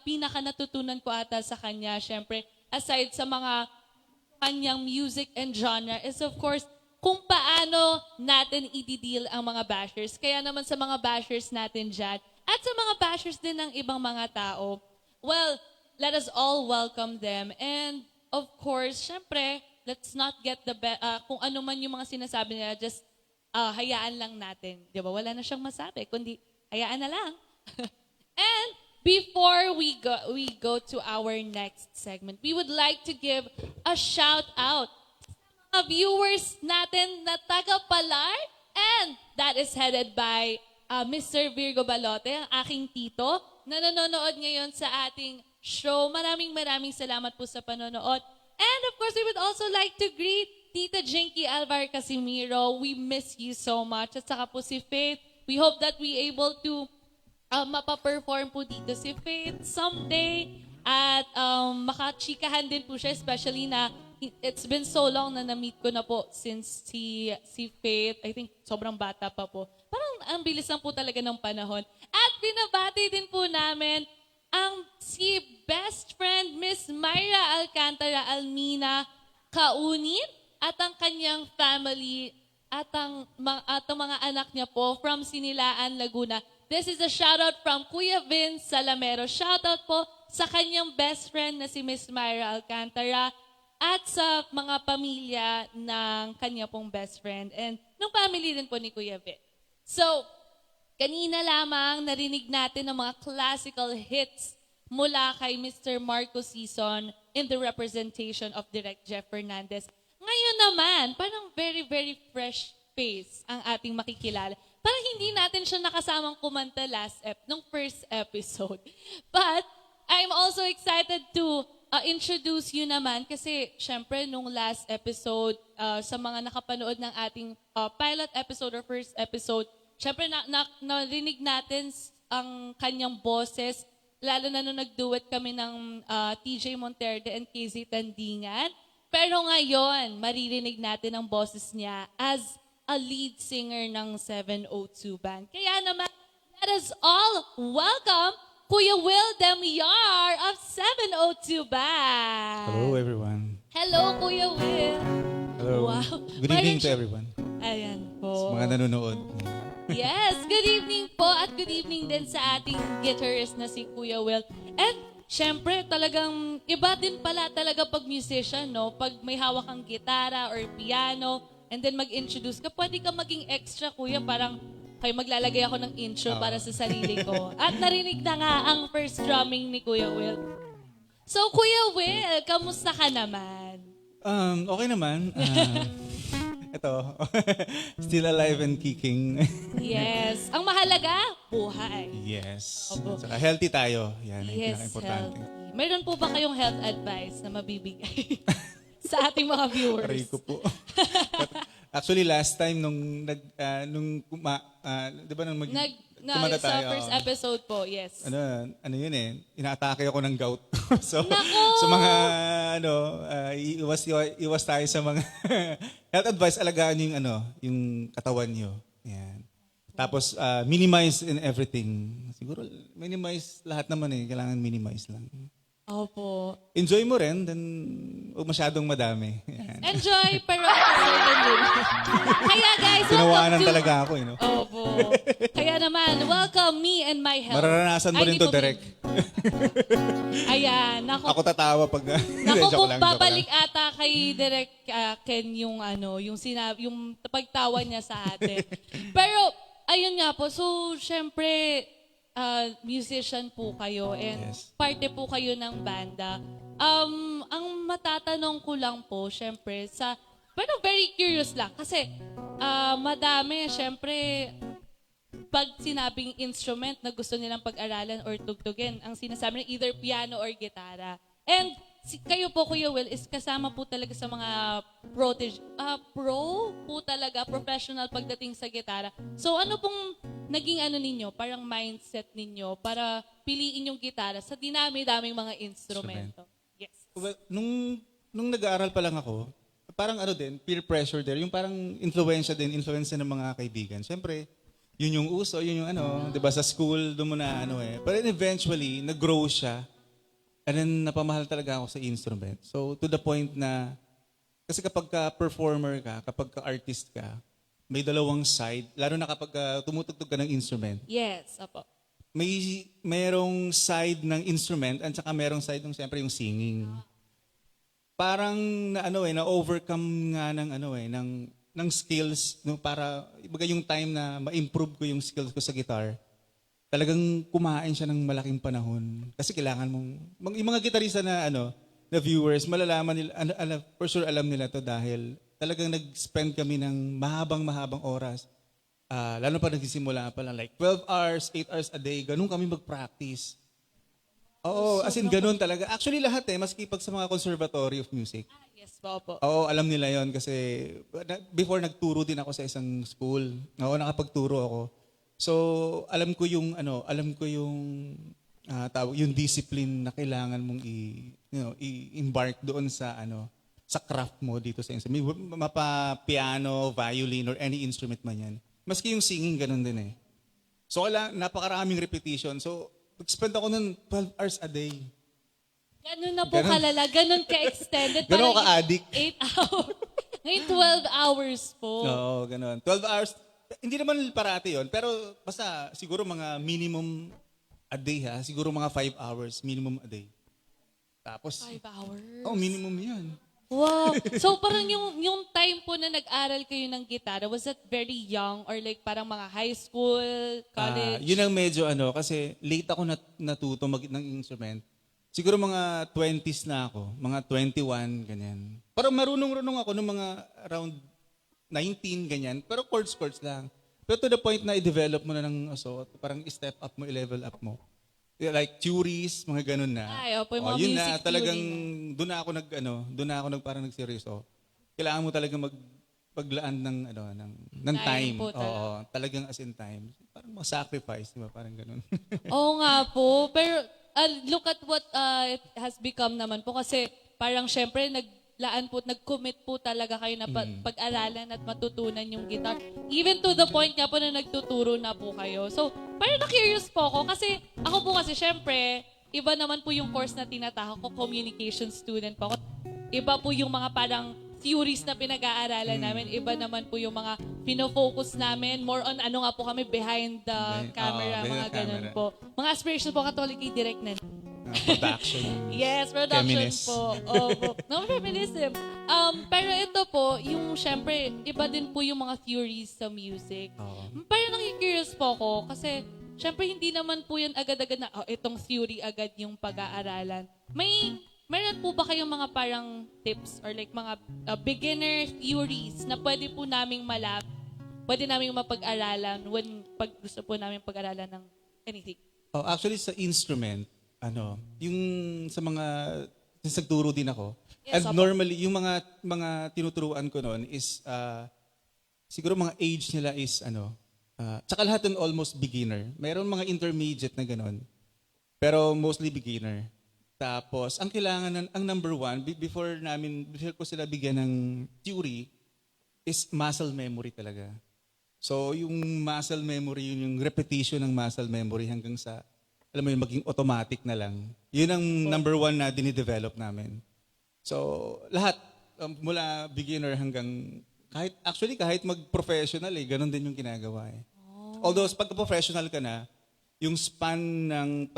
Pinaka natutunan ko ata sa kanya, syempre, aside sa mga kanyang music and genre, is of course, kung paano natin i-deal ang mga bashers. Kaya naman sa mga bashers natin dyan, at sa mga bashers din ng ibang mga tao, well, let us all welcome them. And of course, syempre, let's not get kung ano man yung mga sinasabi nila, just hayaan lang natin. Di ba? Wala na siyang masabi, kundi hayaan na lang. And before we go to our next segment, we would like to give a shout out sa mga viewers natin na taga-Palar, and that is headed by Mr. Virgo Balote, ang aking tito, na nanonood ngayon sa ating show. Maraming salamat po sa panonood. And of course, we would also like to greet Tita Jinky Alvar Casimiro. We miss you so much. At saka po si Faith. We hope that we able to mapaperform po dito si Faith someday. At makachikahan din po siya, especially na it's been so long na na-meet ko na po since si Faith. I think sobrang bata pa po. Parang ang bilis lang po talaga ng panahon. At binabati din po namin ang si best friend Miss Myra Alcantara Almina Kaunit at ang kanyang family at ang mga anak niya po from Sinilaan, Laguna. This is a shoutout from Kuya Vince Salamero. Shoutout po sa kanyang best friend na si Miss Myra Alcantara at sa mga pamilya ng kanya pong best friend and ng family din po ni Kuya Vince. So, kanina lamang narinig natin ang mga classical hits mula kay Mr. Marco Sison in the representation of Direct Jeff Fernandez. Ngayon naman, parang very, very fresh face ang ating makikilala. Parang hindi natin siya nakasamang kumanta nung first episode. But I'm also excited to introduce you naman kasi syempre nung last episode, sa mga nakapanood ng ating pilot episode or first episode, syempre, narinig natin ang kanyang boses, lalo na nung nag-duet kami ng TJ Monterde and KZ Tandingan. Pero ngayon, maririnig natin ang boses niya as a lead singer ng 702 Band. Kaya naman, let us all welcome Kuya Will Demiar of 702 Band. Hello, everyone. Hello, Kuya Will. Hello. Wow. Good evening to everyone. Ayan po. Sa mga nanonood. Yes, good evening po at good evening din sa ating guitarist na si Kuya Will. And syempre talagang iba din pala talaga pag musician, no? Pag may hawak kang gitara or piano and then mag-introduce ka, pwede ka maging extra, Kuya, parang maglalagay ako ng intro para sa sarili ko. At narinig na nga ang first drumming ni Kuya Will. So, Kuya Will, kamusta ka naman? Okay naman. Ito, still alive and kicking. Yes. Ang mahalaga, buhay. Yes. Opo. Saka healthy tayo. Yan ang Yes, pinaka-importante. healthy. Meron po ba kayong health advice na mabibigay sa ating mga viewers? Aray ko po. Actually, last time di ba nung kumanta Sa tayo, first episode po, yes. ano yun inaatake ako ng gout. So, Nako! sa mga, iwas tayo sa mga health advice, alagaan yung, yung katawan nyo. Yan. Tapos, minimize in everything. Siguro, minimize lahat naman kailangan minimize lang. Opo. Enjoy mo rin, then huwag masyadong madami. Yan. Enjoy, pero at a certain limit. Kaya guys, Tinawanan welcome to... talaga ako, Opo. Kaya naman, welcome me and my health. Mararanasan mo Ay, rin di to, po Direk. Ayan, Ako tatawa pag... Naku, Joke kung lang, joke lang. babalik ata kay Direk Ken yung yung pagtawa niya sa atin. Pero, ayun nga po, so, syempre, musician po kayo and Yes. parte po kayo ng banda. Ang matatanong ko lang po, syempre, pero very curious lang, kasi madami, syempre, pag sinabing instrument na gusto nilang pag-aralan or tugtugin, ang sinasabi nila either piano or gitara. And kayo po, Kuya Will, is kasama po talaga sa mga pro po talaga, professional pagdating sa gitara. So ano pong naging ninyo, parang mindset ninyo para piliin yung gitara sa dinami-daming mga instrumento? Yes. Well, nung nag-aaral pa lang ako, parang peer pressure there. Yung parang influensya ng mga kaibigan. Siyempre, yun yung uso, yun yung di ba sa school, doon mo na But then eventually, nag-grow siya. And then, napamahal talaga ako sa instrument. So, to the point na, kasi kapag ka-performer ka, kapag ka-artist ka, may dalawang side, lalo na kapag tumutugtog ka ng instrument, Yes, apo. merong side ng instrument at saka merong side ng siyempre yung singing. Parang na-overcome nga ng skills para ibaga yung time na ma-improve ko yung skills ko sa guitar. Talagang kumain siya ng malaking panahon. Kasi kailangan yung mga gitarista na na viewers, malalaman nila, for sure alam nila to dahil talagang nag-spend kami ng mahabang oras. Lalo pa nagsisimula pa lang, like 12 hours, 8 hours a day, ganun kami mag-practice. Oo, as in ganun talaga. Actually lahat maski pag sa mga Conservatory of Music. Yes po. Oo, alam nila yon kasi before nagturo din ako sa isang school. Oo, nakapagturo ako. So, alam ko yung yung discipline na kailangan mong i-embark doon sa sa craft mo dito sa instrument. Mapa piano, violin or any instrument man 'yan. Maski yung singing ganun din So, napakaraming repetition. So, nag-spend ako nun 12 hours a day. Ganun na po kalala, ganun ka-extended. Ganun Parang ka-addict. 8 hours. Ngayon 12 hours po. Oo, ganun. 12 hours. Hindi naman parati yon, pero basta siguro mga minimum a day siguro mga 5 hours minimum a day. Tapos 5 hours. minimum 'yan. Wow. So parang yung time po na nag-aral kayo ng gitara, was that very young or like parang mga high school, college? Yun ang medyo kasi late ako natuto ng instrument. Siguro mga 20s na ako, mga 21 ganyan. Parang marunong ako ng mga around 19 ganyan, pero chords lang. Pero to the point na i-develop mo na ng parang i-step up mo, i-level up mo. Yeah, like theories, mga ganun na. Ay, opo, yung mga yun music na talagang theory doon na ako parang nagseryoso. Kailangan mo talaga paglaan ng time. po talaga. Oo, talagang as in time. Parang sacrifice, di ba? Parang ganun. Oo nga po. Pero look at what it has become naman po kasi parang syempre nag-commit po talaga kayo na pag-aralan at matutunan yung guitar. Even to the point nga po na nagtuturo na po kayo. So, parang na-curious po ako kasi ako po kasi syempre, iba naman po yung course na tinatahak ko, communication student po ako. Iba po yung mga parang theories na pinag-aaralan namin. Iba naman po yung mga pinofocus namin. More on nga po kami behind the camera, behind mga the ganun camera. po. Mga aspirations po katulad kay Direk na Production. Yes, production Feminist. po. Opo. No, feminism. Pero ito po, yung syempre, iba din po yung mga theories sa music. Pero naki-curious po ako kasi syempre hindi naman po yan agad-agad na itong theory agad yung pag-aaralan. Meron po ba kayong mga parang tips or like mga beginner theories na pwede po naming pwede naming mapag-aralan pag gusto po namin pag-aralan ng anything? Actually sa instrument, yung sa mga nagturo din ako. Yes, And opo. normally yung mga tinuturuan ko noon is siguro mga age nila is tsaka lahat ng almost beginner. Mayroon mga intermediate na ganon. Pero mostly beginner. Tapos ang kailangan ang number one before ko sila bigyan ng theory is muscle memory talaga. So yung muscle memory, yun yung repetition ng muscle memory hanggang sa alam mo yun, maging automatic na lang. Yun ang number one na dinidevelop namin. So, lahat, mula beginner hanggang, kahit mag-professional ganun din yung ginagawa Although, pag professional ka na, yung span ng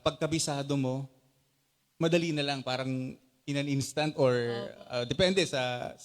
pagkabisado mo, madali na lang, parang in an instant or depende sa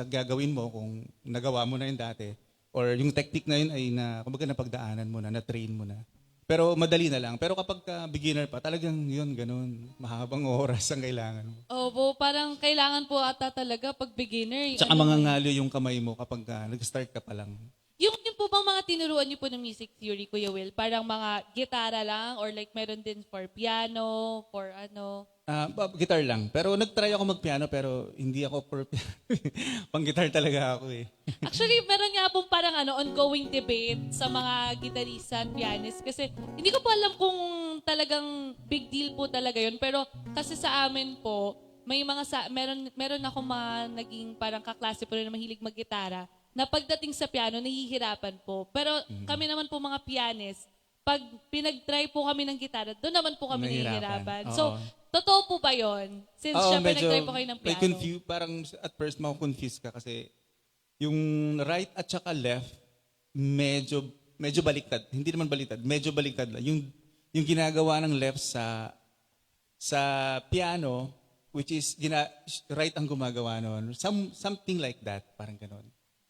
gagawin mo kung nagawa mo na yun dati. Or yung technique na yun ay kumbaga napagdaanan mo na-train mo na. Pero madali na lang. Pero kapag beginner pa, talagang yun, ganun. Mahabang oras ang kailangan mo. Opo, parang kailangan po ata talaga pag beginner. Tsaka mangangalyo yung kamay mo kapag nag-start ka pa lang. Yung po bang mga tinuruan niyo po ng music theory, Kuya Will? Parang mga gitara lang or like meron din for piano, for Guitar lang. Pero nag-try ako mag-piano pero hindi ako for piano. Pang-guitar talaga ako Actually, meron nga pong parang ongoing debate sa mga gitarista at pianist kasi hindi ko po alam kung talagang big deal po talaga yun. Pero kasi sa amin po, may meron ako mga naging parang kaklase po na mahilig mag-gitara na pagdating sa piano, nahihirapan po. Pero kami naman po mga pianist, pag pinag-try po kami ng gitara, doon naman po kami nahihirapan. So, totoo po ba yun? Since syempre nag-try po kayo ng piano. Parang at first mako-confuse ka kasi yung right at saka left, medyo baliktad. Hindi naman baliktad, medyo baliktad lang. Yung ginagawa ng left sa piano, which is right ang gumagawa noon. Something like that, parang gano'n.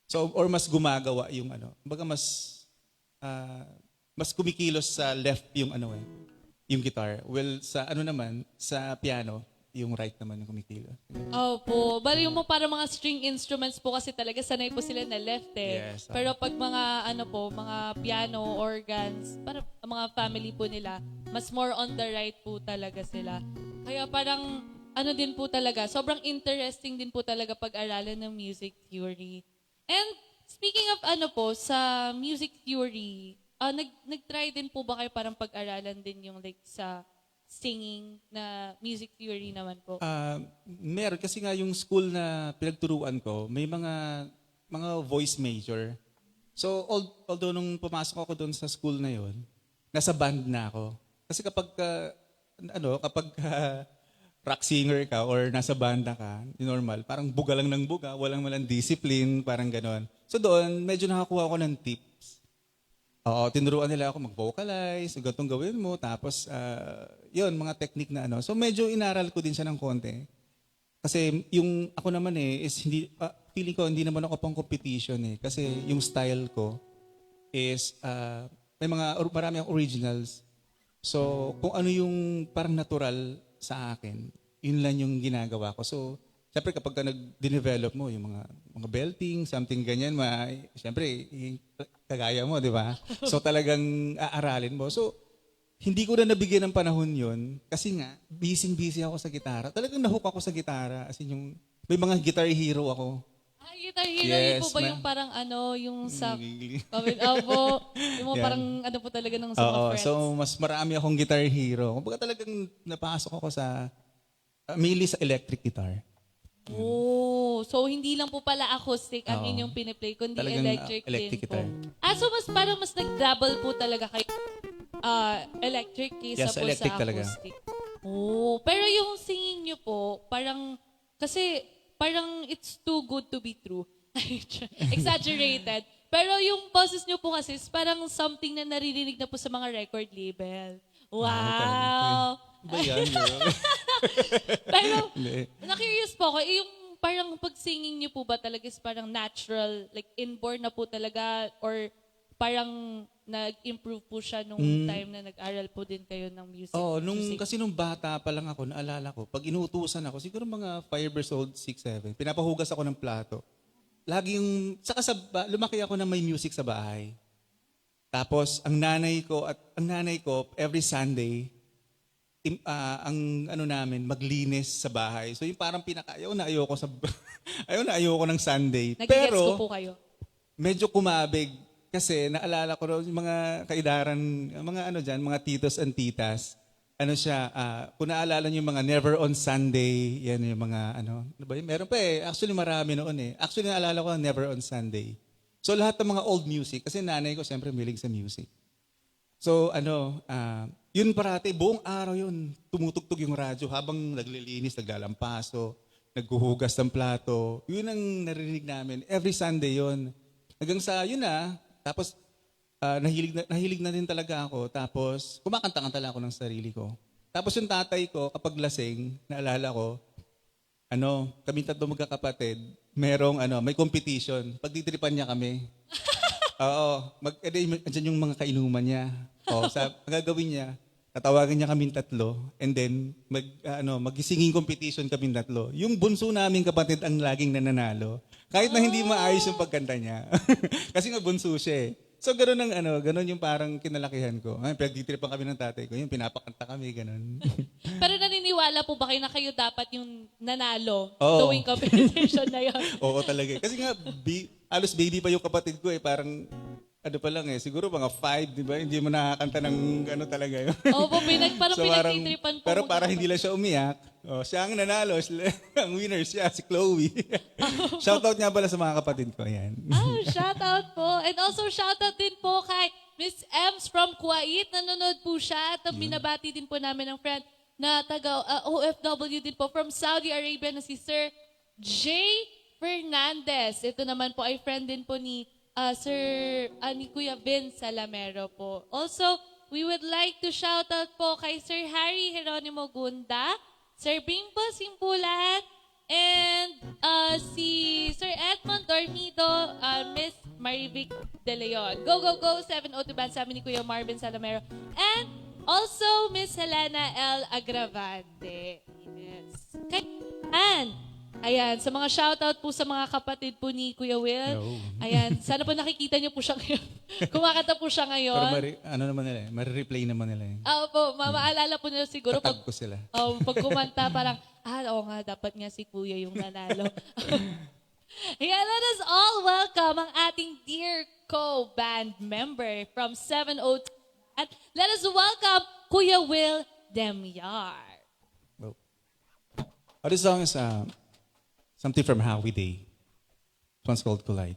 So, or mas gumagawa yung kumbaga mas kumikilos sa left yung yung guitar. Well, sa naman, sa piano, yung right naman yung kumikilos. Opo. Bali yung para mga string instruments po kasi talaga sanay po sila na left eh. Yes, Pero pag mga mga piano, organs, para mga family po nila, mas more on the right po talaga sila. Kaya parang din po talaga, sobrang interesting din po talaga pag-aralan ng music theory. And speaking of sa music theory, nag-try din po ba kayo parang pag-aralan din yung like sa singing na music theory naman po? Meron kasi nga yung school na pinagturuan ko, may mga voice major. So although nung pumasok ako doon sa school na yon, nasa band na ako. Kasi kapag rock singer ka or nasa banda ka, normal, parang buga lang ng buga, walang discipline, parang ganon. So doon, medyo nakakuha ako ng tips. Oo, tinuruan nila ako mag-vocalize, ganitong gawin mo, tapos yun, mga technique na So medyo inaral ko din siya ng konti. Kasi yung ako naman is hindi, feeling ko hindi naman ako pang competition Kasi yung style ko is, marami ang originals. So kung ano yung parang natural sa akin, yun lang yung ginagawa ko. So, siyempre kapag nag-develop mo yung mga belting, something ganyan, siyempre, kagaya mo, di ba? So talagang aaralin mo. So, hindi ko na nabigyan ng panahon yon kasi nga, busy ako sa gitara. Talagang nahook ako sa gitara. As in may mga guitar hero ako. Guitar hero, yun po ba yung parang yung sa COVID? Opo. Yung mga parang po talaga ng sa mga friends. So mas marami akong guitar hero. Kumbaga talagang napasok ako sa, mainly sa electric guitar. Oh, so hindi lang po pala acoustic ang inyong piniplay, kundi talagang, electric electric din guitar. po. So mas nag-double po talaga kayo electric kaysa po electric sa talaga. acoustic. Oh, pero yung singing nyo po, kasi parang it's too good to be true. Exaggerated. Pero yung boses nyo po kasi is parang something na naririnig na po sa mga record label. Wow! Ba yan, girl? Pero, na-curious po ako, yung parang pag-singing nyo po ba talaga is parang natural, like inborn na po talaga, or parang nag-improve po siya nung time na nag-aral po din kayo ng music? Kasi nung bata pa lang ako, naalala ko, pag inuutusan ako, siguro mga 5 years old, 6, 7, pinapahugas ako ng plato. Laging, lumaki ako na may music sa bahay. Tapos, ang nanay ko, every Sunday, namin, maglinis sa bahay. So yung parang ayaw na ayoko ng Sunday. Nagigets Pero, ko po kayo. medyo kumabig kasi naalala ko yung mga kaidaran, mga titos and titas. Kung naalala niyo yung mga Never on Sunday, yan yung mga meron pa Actually marami noon Actually naalala ko Never on Sunday. So lahat ng mga old music, kasi nanay ko siyempre milig sa music. So yun parati, buong araw yun, tumutugtog yung radyo habang naglilinis, naglalampaso, naghuhugas ng plato. Yun ang narinig namin. Every Sunday yun. Hanggang sa yun tapos nahilig na din talaga ako. Tapos kumakanta-kanta lang ako ng sarili ko. Tapos yung tatay ko, kapag lasing, naalala ko, kami tatlo magkakapatid, may competition. Pagtitripan niya kami. Oo. Andyan yung mga kainuman niya. Ang gagawin niya, tatawagan niya kaming tatlo, and then mag-singing competition kaming tatlo. Yung bunso naming kapatid ang laging nananalo. Kahit na hindi maayos yung pagkanta niya. Kasi nga bunso siya So ganun yung parang kinalakihan ko. Pinagtitripan kami ng tatay ko, yung pinapakanta kami, ganun. Pero naniniwala po ba kayo na kayo dapat yung nanalo tuwing Oo. competition na yun? Oo talaga. Kasi nga, halos baby pa yung kapatid ko parang pa lang siguro mga 5, di ba? Hindi mo nakakanta ng talaga yun. Opo, parang pinagtitripan po. Pero para hindi lang siya umiyak, siya ang nanalo, ang winner siya, si Chloe. Shoutout nga pala sa mga kapatid ko, yan. Shoutout po. And also shoutout din po kay Miss Ems from Kuwait. Nanonood po siya. At binabati din po namin ng friend na taga OFW din po from Saudi Arabia na si Sir J. Fernandez. Ito naman po ay friend din po ni ni Kuya Vin Salamero po. Also, we would like to shout out po kay Sir Harry Geronimo Gunda, Sir Bimbo Simpulan, and si Sir Edmond Dormido, Miss Marivic De Leon. Go, go, go! 702 band sa amin ni Kuya Marvin Salamero. And also, Miss Helena L. Agravante. Yes. And, ayan, sa mga shoutout po sa mga kapatid po ni Kuya Will. Hello. Ayan, sana po nakikita niyo po siya ngayon. Kumakanta po siya Pero ngayon. ano naman nila marireplay naman nila eh. Po, maalala po nila siguro pag, Tatag ko sila. pag kumanta parang, oo nga, dapat nga si Kuya yung nanalo. Yeah, let us all welcome ang ating dear co-band member from 702. At let us welcome Kuya Will Demyar. Well, this song is something from Howie Day. This one's called Collide.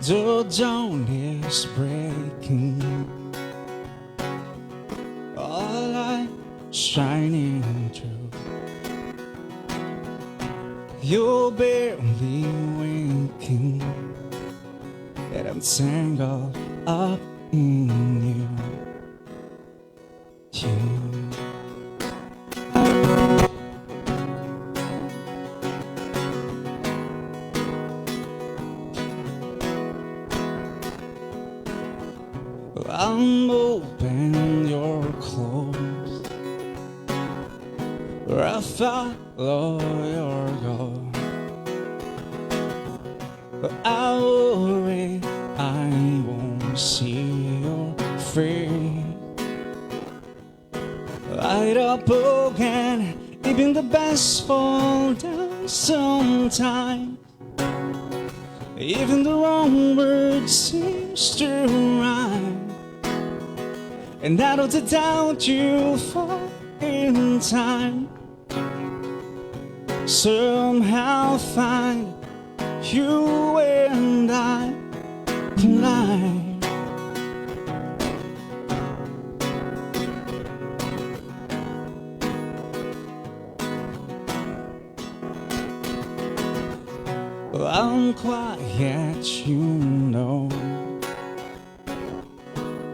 The dawn is breaking, all light shining through. You're barely winking, and I'm tangled up in you. I'm open, you're closed. I follow your goal. But I worry I won't see your face. Light up again, even the best fall down sometimes. Even the wrong word seems to rhyme. And I don't doubt you fall in time. Somehow find you and I collide. I'm quiet, you know,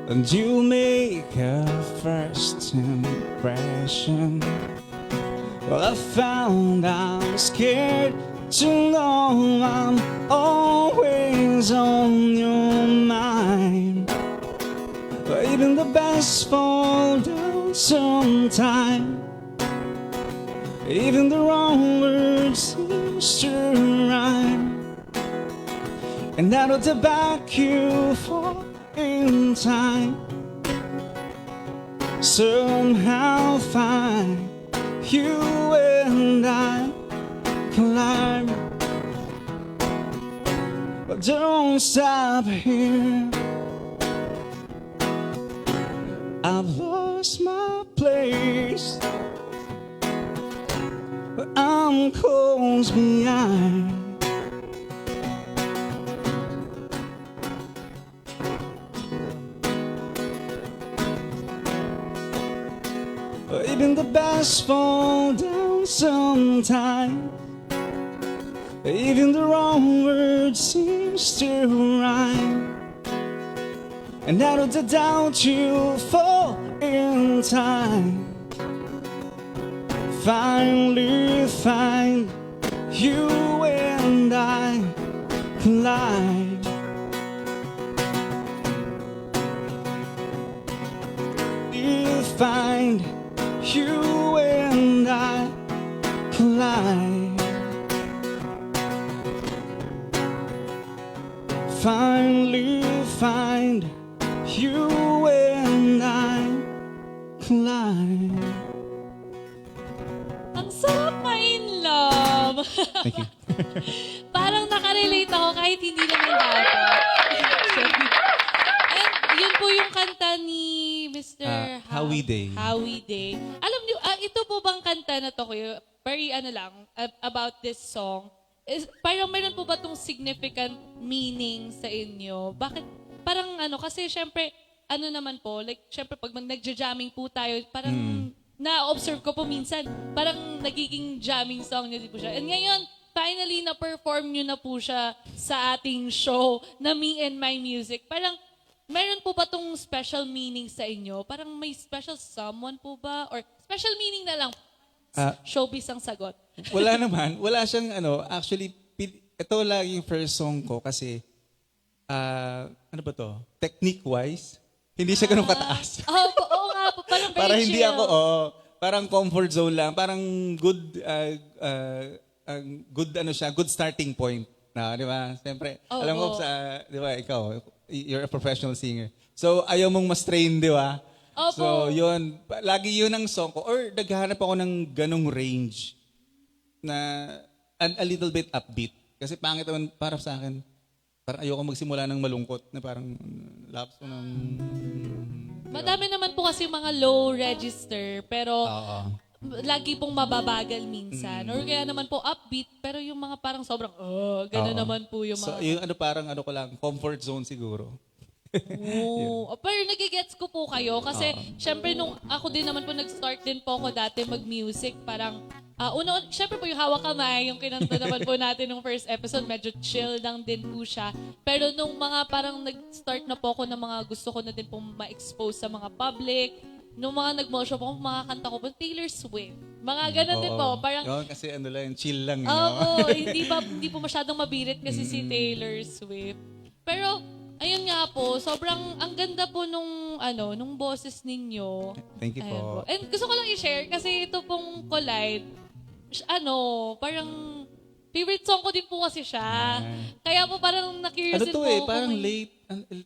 and you make a first impression. Well, I found I'm scared to know I'm always on your mind. But even the best fall down sometime. Even the wrong words seems to rhyme. And I don't back you for in time. Somehow find you and I climb. But don't stop here. I've lost my place, but I'm close behind. Even the best fall down sometime. Even the wrong word seems to rhyme. And I don't doubt you fall in time. Finally find you and I collide. You find you and I collide. Finally find you and I collide. Ang sarap ma-in love. Thank you. Parang nakarelate ako kahit hindi naman dapat. And yun po yung kanta ni Mr. Howie Day. Howie Day. Alam niyo, ito po bang kanta na to, kuya? Very about this song. Parang meron po ba itong significant meaning sa inyo? Bakit? Parang kasi syempre, naman po, like, syempre pag nagja-jamming po tayo, parang na-observe ko po minsan, parang nagiging jamming song niyo po siya. And ngayon, finally, na-perform niyo na po siya sa ating show na Me and My Music. Parang, meron po ba tong special meaning sa inyo? Parang may special someone po ba? Or special meaning na lang? Showbiz ang sagot. Wala naman. Wala siyang actually, ito laging first song ko kasi, ano ba to? Technique-wise, hindi siya ganun kataas. Oo nga po, parang very Para hindi chill. ako, parang comfort zone lang. Parang good, good ano siya, good starting point. Na, di ba? Siyempre, Oo. alam mo sa, di ba, ikaw, you're a professional singer. So, ayaw mong ma-strain, di ba? Opo. So, yun. Lagi yun ang song ko. Or naghahanap ako ng ganong range na a little bit upbeat. Kasi pangit naman para sa akin. Parang ayoko magsimula ng malungkot na parang laps ko ng... Madami naman po kasi mga low register, pero Oo. lagi pong mababagal minsan. Or kaya naman po upbeat, pero yung mga parang sobrang, gano'n Oo. naman po yung So, mga... yung parang ano ko lang, comfort zone siguro. Oo. Pero nagigets ko po kayo kasi syempre nung ako din naman po nag-start din po ako dati mag-music, parang syempre po yung hawak kamay, yung kinanta naman po natin nung first episode, medyo chill lang din po siya. Pero nung mga parang nag-start na po ako ng mga gusto ko na din po ma-expose sa mga public, nung mga nag-motion po ako, mga kanta ko po, Taylor Swift. Mga ganun din po, parang Yun, kasi ano lang, chill lang. oo, hindi po masyadong mabirit kasi si Taylor Swift. Pero, ayun nga po, sobrang, ang ganda po nung boses ninyo. Thank you Ayan po. And gusto ko lang i-share, kasi ito pong Collide, parang, favorite song ko din po kasi siya. Kaya po parang na-curious Ano din to po ako parang kung- late,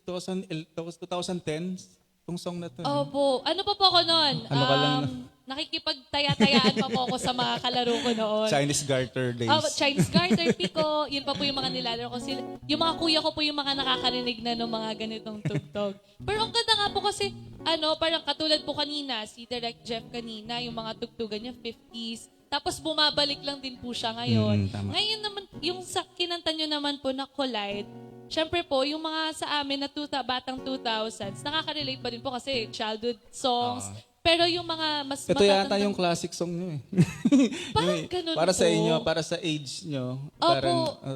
2010s, itong song na to. Opo. Ano pa po ako noon? Ano ka lang? Nakikipagtaya-tayaan pa po ako sa mga kalaro ko noon. Chinese Garter days. Chinese Garter, Pico, yun pa po yung mga nilalaro ko. Yung mga kuya ko po yung mga nakakarinig na ng mga ganitong tugtog. Pero ang ganda nga po kasi, parang katulad po kanina, si Direct Jeff kanina, yung mga tugtugan niya, 50s. Tapos bumabalik lang din po siya ngayon. Tama. Ngayon naman, yung sa kinanta nyo naman po na Collide, syempre po, yung mga sa amin na batang 2000s, nakaka-relate pa din po kasi childhood songs. Pero yung mga mas Ito yata matatanda- yung classic song nyo eh. Parang Yung- ganun para sa po. inyo, para sa age nyo. Opo.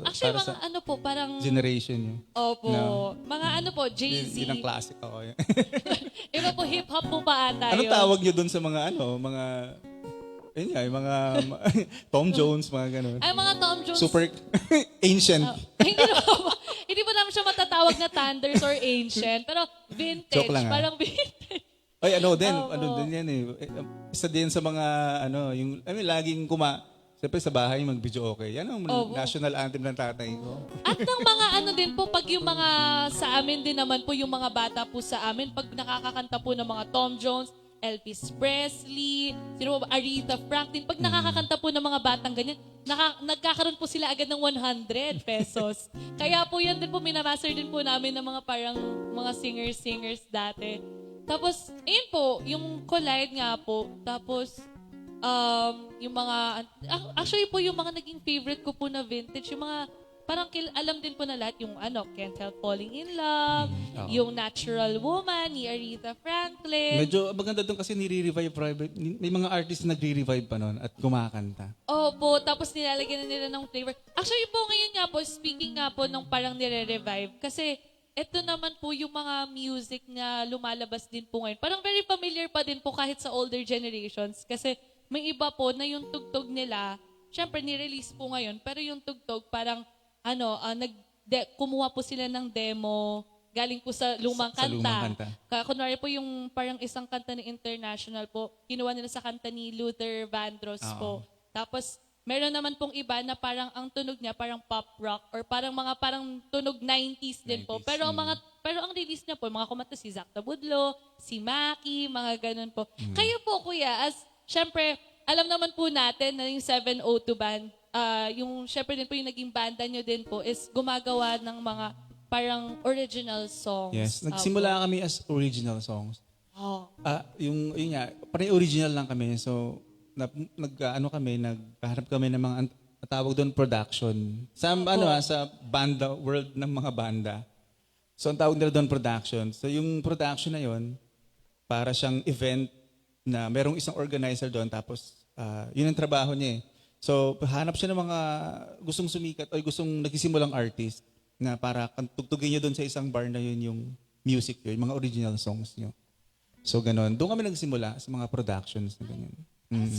Actually, para mga sa parang... generation nyo. Opo. No. Mga Jay-Z. Yun ang classic ako. Iba po, hip-hop po pa ata Anong yun. tawag nyo dun sa mga yun nga, yung mga Tom Jones, mga ganun. Ay, mga Tom Jones. Super ancient. Hindi po naman siya matatawag na thunders or ancient. Pero vintage. Joke lang, Parang vintage. Ay, ano din Oo. yan eh. Isa din sa mga, laging siyempre sa bahay mag-video okay. Yan ang Oo. national anthem ng tatay ko. At ng mga din po, pag yung mga sa amin din naman po, yung mga bata po sa amin, pag nakakakanta po ng mga Tom Jones, Elvis Presley, Aretha Franklin, pag nakakakanta po ng mga batang ganyan, nagkakaroon po sila agad ng 100 pesos. Kaya po yan din po, minamaster din po namin ng mga parang mga singers dati. Tapos, ayun po, yung Collide nga po, tapos, yung mga, actually po, yung mga naging favorite ko po na vintage, yung mga, parang alam din po na lahat yung Can't Help Falling in Love, yung Natural Woman ni Aretha Franklin. Medyo maganda doon kasi nire-revive private. May mga artists na nagre-revive pa noon at kumakanta. Opo, tapos nilalagyan na nila ng flavor. Actually po ngayon nga po, speaking nga po ng parang nire-revive, kasi ito naman po yung mga music na lumalabas din po ngayon. Parang very familiar pa din po kahit sa older generations, kasi may iba po na yung tugtog nila, syempre ni-release po ngayon, pero yung tugtog parang kumuha po sila ng demo galing po sa lumang Sa lumang kanta. kanta. Kunwari po yung parang isang kanta ni International po, kinuha nila sa kanta ni Luther Vandross po. Tapos, meron naman pong iba na parang ang tunog niya parang pop rock or parang tunog 90s din po. 90s, Pero ang release niya po, mga kumanta si Zach Tabudlo, si Maki, mga ganun po. Kayo po, kuya, syempre, alam naman po natin na yung 702 band, yung syempre din po yung naging banda nyo din po is gumagawa ng mga parang original songs. Yes, nagsimula kami as original songs. Oh. Yun nga, parang original lang kami. So, nagkahanap kami ng mga tawag doon production. Sa sa banda world ng mga banda. So ang tawag nila doon production. So yung production na yon para siyang event na merong isang organizer doon tapos yun ang trabaho niya eh. So hanap siya ng mga gustong sumikat o gustong nagsisimulang artist na para tugtugin niya doon sa isang bar na yun yung music nyo, yung mga original songs nyo. So, ganon. Doon kami nagsimula sa mga productions na ganyan.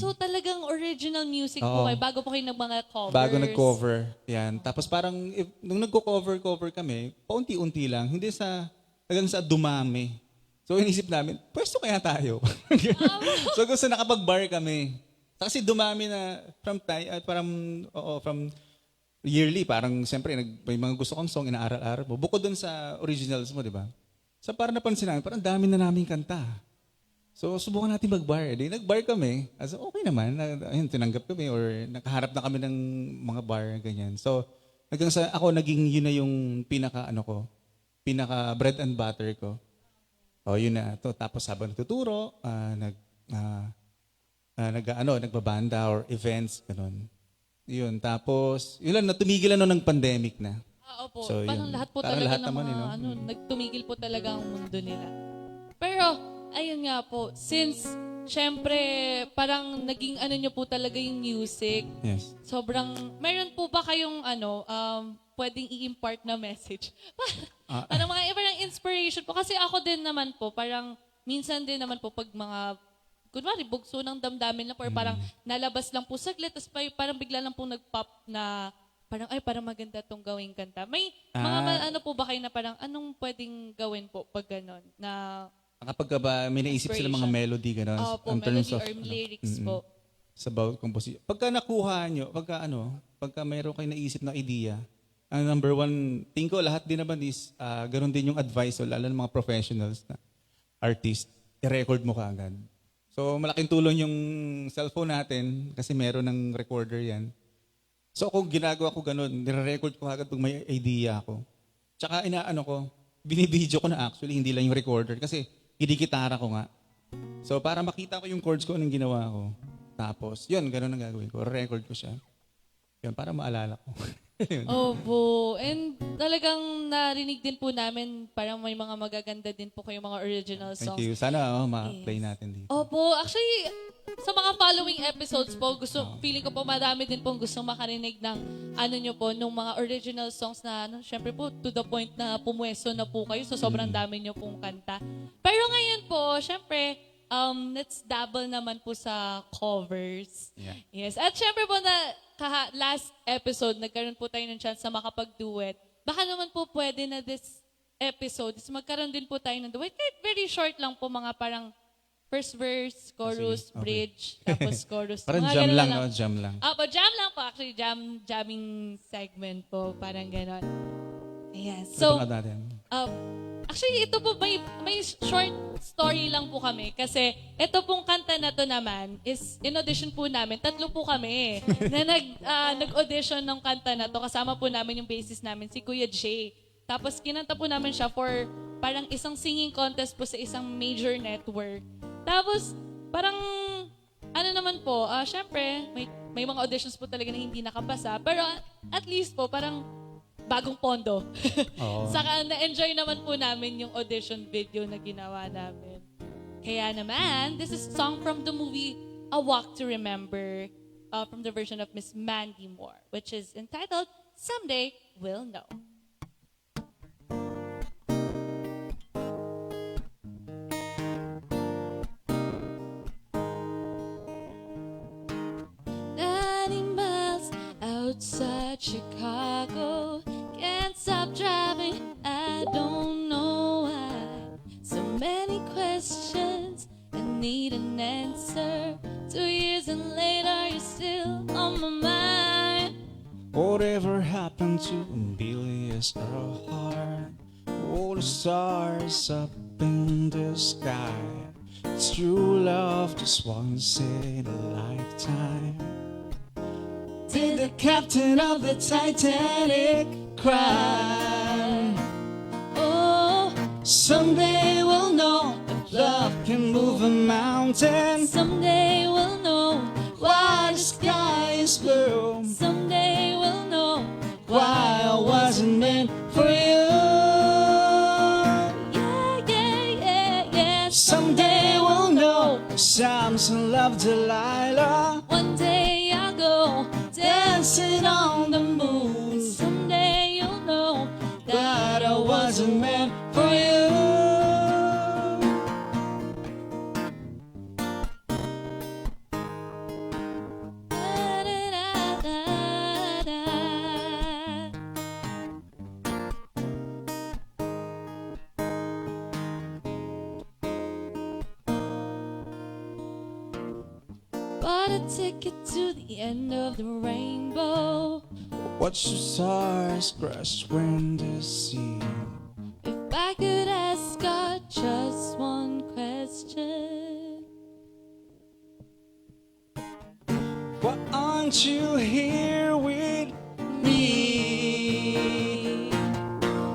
So talagang original music po Oo. kayo bago po kayo ng mga covers? Bago nag-cover. Yan. Tapos parang, nung nagko-cover kami, paunti-unti lang. Hindi hanggang sa dumami. So, inisip namin, pwesto kaya tayo. So, gusto nakapag-bar kami. Kasi dumami na from yearly, parang siyempre, may mga gusto kong song, inaaral-aral mo. Bukod dun sa originals mo, di ba? So, parang napansin namin, parang dami na namin kanta. So, subukan natin mag-bar. Di nag-bar kami. So, okay naman. Ayun, tinanggap kami or nakaharap na kami ng mga bar, ganyan. So, hanggang sa ako, yun na yung pinaka bread and butter ko. O, yun na. Tapos habang nagtuturo, nagbabanda or events, ganun. Yun. Tapos, yun lang, tumigil ng pandemic na. Opo. So, parang yun. lahat po Parang talaga lahat ng naman, mga, nagtumigil po talaga ang mundo nila. Pero, ayun nga po, since, syempre, parang naging nyo po talaga yung music, Yes. meron po ba kayong, pwedeng i-impart na message? Parang inspiration po. Kasi ako din naman po, parang, minsan din naman po, pag mga, kunwari, bugso ng damdamin lang po, or parang nalabas lang po saglit, tapos parang bigla lang po nag-pop na, parang maganda tong gawing kanta. May mga po ba kayo na parang, anong pwedeng gawin po pag gano'n? Na, Kapag ba may naisip sila mga melody, gano'n? po, melody or lyrics po. Sa bawat composition. Pagka nakuha nyo, pagka mayroon kayo naisip na idea, ang number one, tingin ko lahat din naman is, gano'n din yung advice, lalo ng mga professionals na artist, i-record mo kaagad. So, malaking tulong yung cellphone natin kasi meron ng recorder yan. So, kung ginagawa ko gano'n, nire-record ko agad pag may idea ako. Tsaka binibideo ko na actually, hindi lang yung recorder kasi gitara ko nga. So, para makita ko yung chords ko, anong ginawa ko. Tapos, yun, gano'n ang gagawin ko. Record ko siya. Yun, para maalala ko. Opo. And talagang narinig din po namin, parang may mga magaganda din po kayong mga original songs. Thank you. Sana ma-play natin dito. Opo. Actually, sa mga following episodes po, feeling ko po marami din pong gustong makarinig ng nyo po, nung mga original songs na, syempre po, to the point na pumwesto na po kayo, so sobrang dami nyo pong kanta. Pero ngayon po, syempre, let's dabble naman po sa covers. Yeah. Yes. At syempre po last episode, nagkaroon po tayo ng chance na makapag-duet. Baka naman po pwede na this episode, magkaroon din po tayo ng duet. Kahit very short lang po, mga parang first verse, chorus, Okay. bridge, tapos chorus. Parang Mga jam ganun lang, no? Jam lang. Jam lang po. Actually, jamming segment po. Parang gano'n. Ayan. So, So, actually, ito po, may short story lang po kami. Kasi, ito pong kanta na to naman is, in-audition po namin, 3 po kami na nag-audition ng kanta na to. Kasama po namin yung bassist namin, si Kuya Jay. Tapos, kinanta po namin siya for parang isang singing contest po sa isang major network. Tapos, parang, naman po, syempre, may mga auditions po talaga na hindi nakapasa. Pero at least po, parang bagong pondo. Saka na-enjoy naman po namin yung audition video na ginawa namin. Kaya naman, this is a song from the movie A Walk to Remember, from the version of Miss Mandy Moore, which is entitled Someday We'll Know. Outside Chicago, can't stop driving, I don't know why. So many questions, I need an answer. 2 years and later, you're still on my mind. whatever happened to Billy Earl? All the stars up in the sky. It's true love just once in a lifetime. Did the captain of the Titanic cry? Oh, Someday we'll know that love can move a mountain. someday we'll know Why the sky is blue. Someday we'll know Why I wasn't meant for you. Yeah. Someday we'll know Samson loved Delilah, One day I'll go dancing on the moon. Someday you'll know That I wasn't meant for you. bought a ticket to the end of the rainbow. Watch the stars crash when the sea. If I could ask God just one question, Why aren't you here with me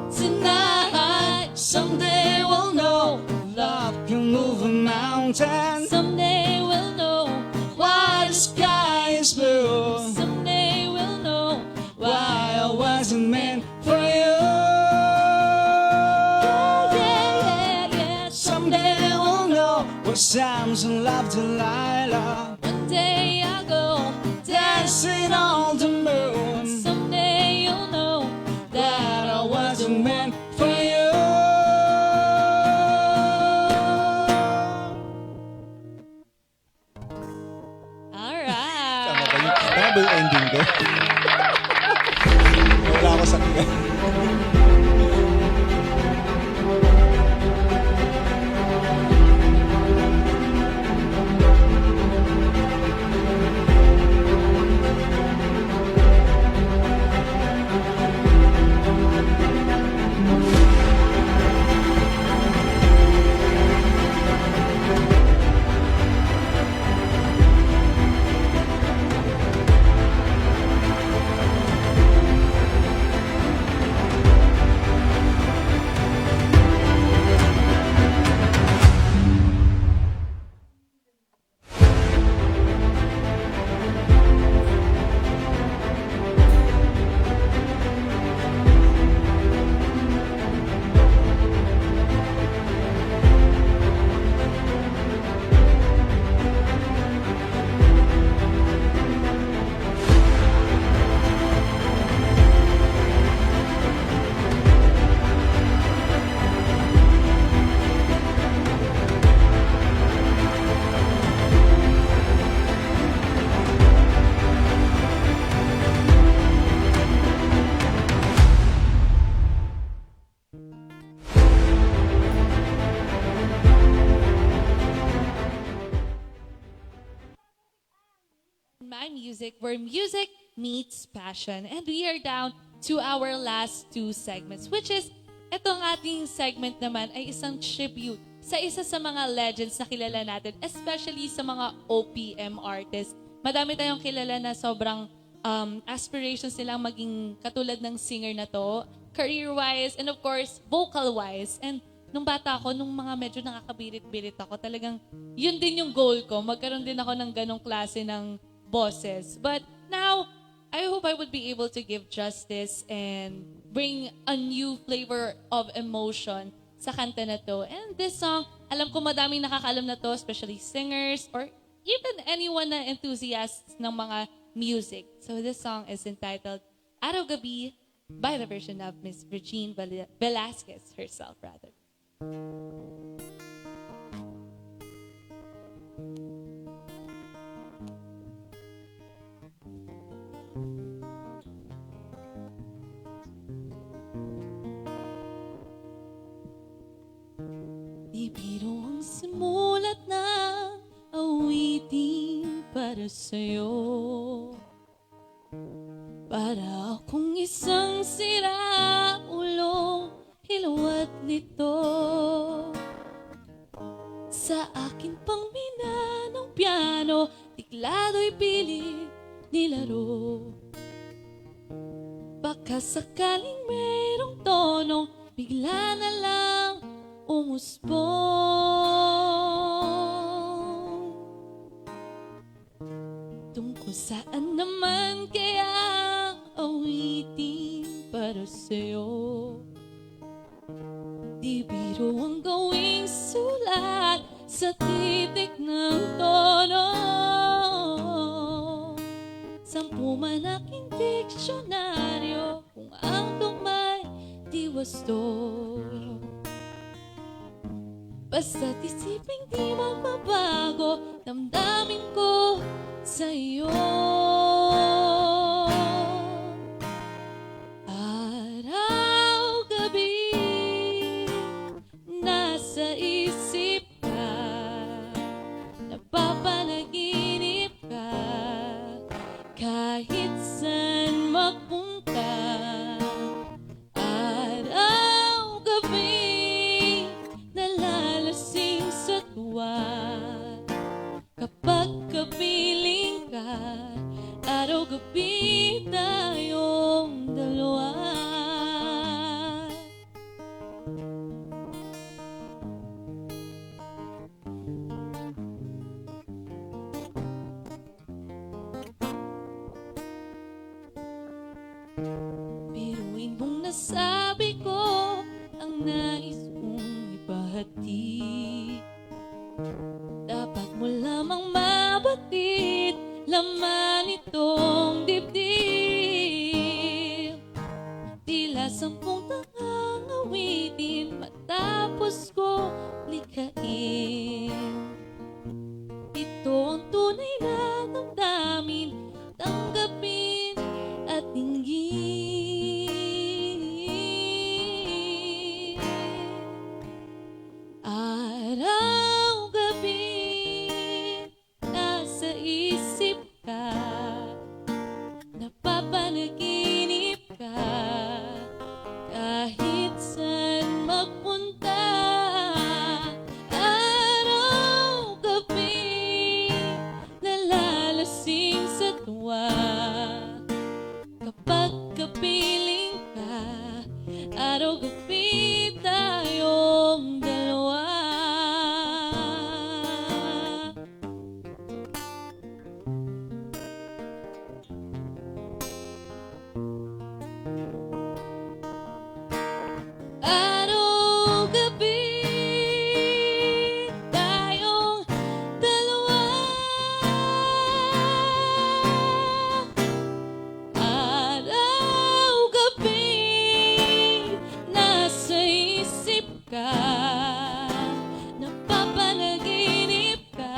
tonight, someday we'll know love can move a mountain. someday we'll know Why the sky is blue. someday we'll know Why I wasn't meant for you. yeah. Someday we'll know what Samson loved Delilah, One day I'll go dancing on the moon. someday you'll know That I wasn't meant for you. Alright. Tama ba yun? Tama ba yung ending ko? Wala ako sa kanya. My Music, where music meets passion. And we are down to our last two segments, which is, itong ating segment naman ay isang tribute sa isa sa mga legends na kilala natin, especially sa mga OPM artists. Madami tayong kilala na sobrang aspirations nilang maging katulad ng singer na to, career-wise, and of course, vocal-wise. And nung bata ako, nung mga medyo nakakabirit-birit ako, talagang yun din yung goal ko. Magkaroon din ako ng ganong klase ng bosses. But now, I hope I would be able to give justice and bring a new flavor of emotion sa kanta na to. And this song, alam ko madaming nakakaalam na to, especially singers or even anyone na enthusiasts ng mga music. So this song is entitled Araw Gabi by the version of Miss Regine Velasquez herself, rather. Di biro ang simulat ng awitin para sa'yo. Para akong isang sira ulo, hilawat nito. Sa akin pang mina ng piano, tiklado'y pilit nilaro. Baka sakaling merong tonong, bigla na lang umusbong. Tungkol saan naman kaya awitin para sa'yo? Di biro ang gawing sulat sa titik ng tono. 10 man aking diksyonaryo kung ang tugma'y di wasto. Basta't isiping di magbabago, damdamin ko sa'yo. Araw, gabi, nasa isip ka, napapanaginip masabi ko ang nais kong ibahati. Dapat mo lamang mabatid laman itong dibdib. Tila 10 tangang awitin matapos ko likhain. Ito ang tunay na damdamin, tanggapin at dinggin. Araw, gabi, nasa isip ka, napapanaginip ka, kahit saan magpunta. Araw, gabi, nalalasing sa tuwa, kapag kapiling ka. Araw, gabi, tayong dalawa. Araw, gabi, tayong dalawa. Araw, gabi, nasa isip ka, napapanaginip ka,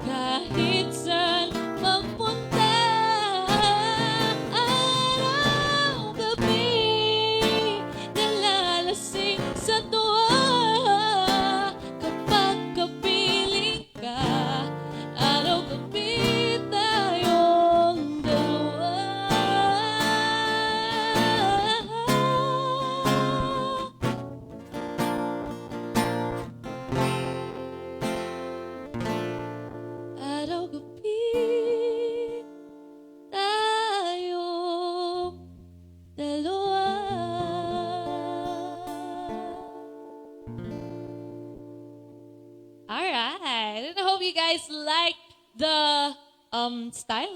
kahit saan magpunta. Araw, gabi, nalalasing sa tuwa, kapag kapiling ka. Araw, gabi, tayong dalawa. Araw, gabi, tayong dalawa. Alright. And I hope you guys like the style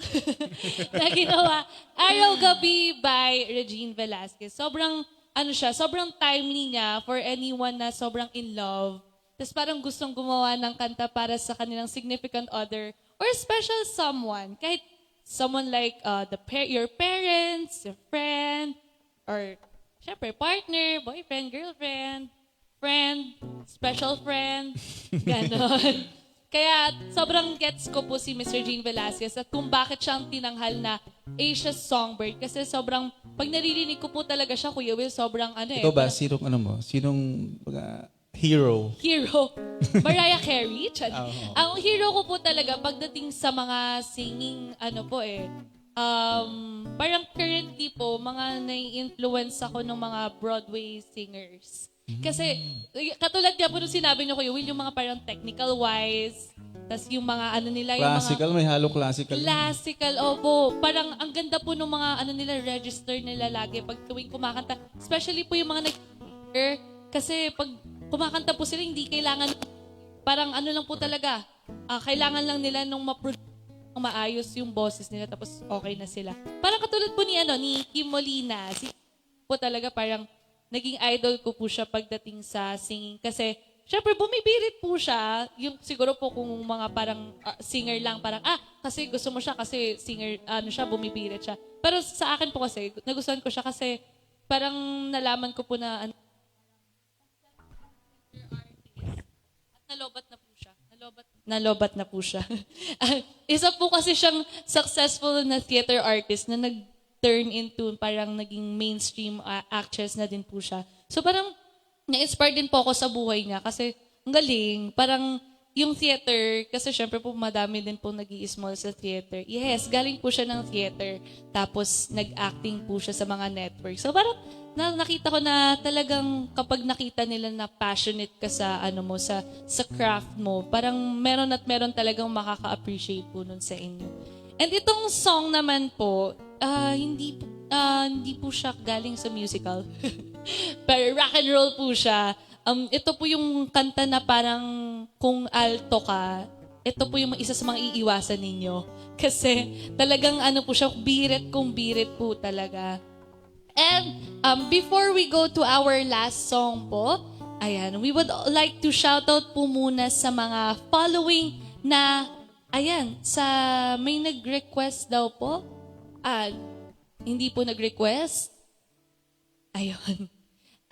na ginawa. Araw, Gabi by Regine Velasquez. Sobrang, sobrang timely niya for anyone na sobrang in love. Tapos parang gustong gumawa ng kanta para sa kanilang significant other or special someone. Kahit someone like your parents, your friend, or syempre partner, boyfriend, girlfriend, friend, special friend, ganon. Kaya sobrang gets ko po si Mr. Gene Velasquez at kung bakit siyang tinanghal na Asia's Songbird. Kasi sobrang, pag naririnig ko po talaga siya, Kuya Will, sobrang Ikaw ba, sinong hero? Hero. Mariah Carey. Ang hero ko po talaga pagdating sa mga singing, parang currently po, mga nai-influence ako ng mga Broadway singers. Kasi, katulad nga po nung sinabi niyo, Kuya Will, yung mga parang technical-wise, tas yung mga nila, yung Classical, may halo classical. Classical, opo. Parang ang ganda po ng mga nila, register nila lagi pag tuwing kumakanta. Especially po yung mga kasi pag kumakanta po sila, hindi kailangan, parang lang po talaga, kailangan lang nila nung maayos yung boses nila tapos okay na sila. Parang katulad po ni Kim Molina. Si po talaga parang naging idol ko po siya pagdating sa singing kasi syempre bumibirit po siya. Yung siguro po kung mga parang singer lang parang kasi gusto mo siya kasi singer siya bumibirit siya. Pero sa akin po kasi nagustuhan ko siya kasi parang nalaman ko po na nalobat na po siya. Isa po kasi siyang successful na theater artist na nag-turn into parang naging mainstream actress na din po siya. So parang na-inspire din po ako sa buhay niya kasi ang galing. Parang yung theater, kasi syempre po madami din po nag-i-small sa theater. Yes, galing po siya ng theater. Tapos nag-acting po siya sa mga network. So parang nakita ko na talagang kapag nakita nila na passionate ka sa sa craft mo, parang meron talagang makaka-appreciate po nun sa inyo. And itong song naman po, hindi po siya galing sa musical. Pero rock and roll po siya. Ito po yung kanta na parang kung alto ka, ito po yung isa sa mga iiwasan ninyo. Kasi talagang po siya, birit kung birit po talaga. And before we go to our last song po, ayan, we would like to shout out po muna sa mga following na, ayan, may nag-request daw po. Hindi po nag-request. Ayun.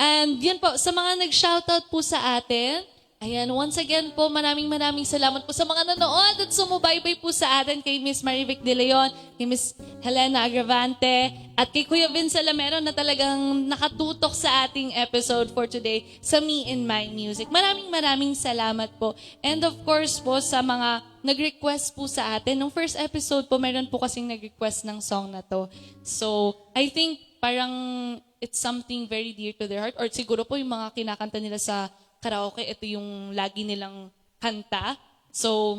And yun po, sa mga nag-shoutout po sa atin, ayan, once again po, maraming salamat po sa mga nanood at sumubaybay po sa atin kay Miss Marivic De Leon, kay Miss Helena Agravante, at kay Kuya Vince Salamero na talagang nakatutok sa ating episode for today sa Me and My Music. Maraming salamat po. And of course po, sa mga nag-request po sa atin, nung first episode po, meron po kasing nag-request ng song na to. So, I think parang it's something very dear to their heart, or siguro po yung mga kinakanta nila sa karaoke, ito yung lagi nilang kanta. So,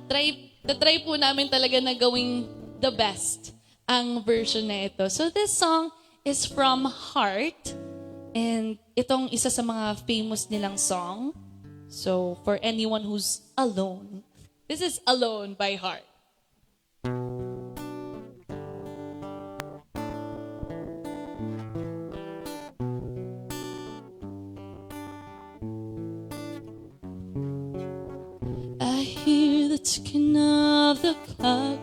try po namin talaga na gawing the best ang version na ito. So, this song is from Heart. And itong isa sa mga famous nilang song. So, for anyone who's alone, this is Alone by Heart. Ticking of the clock,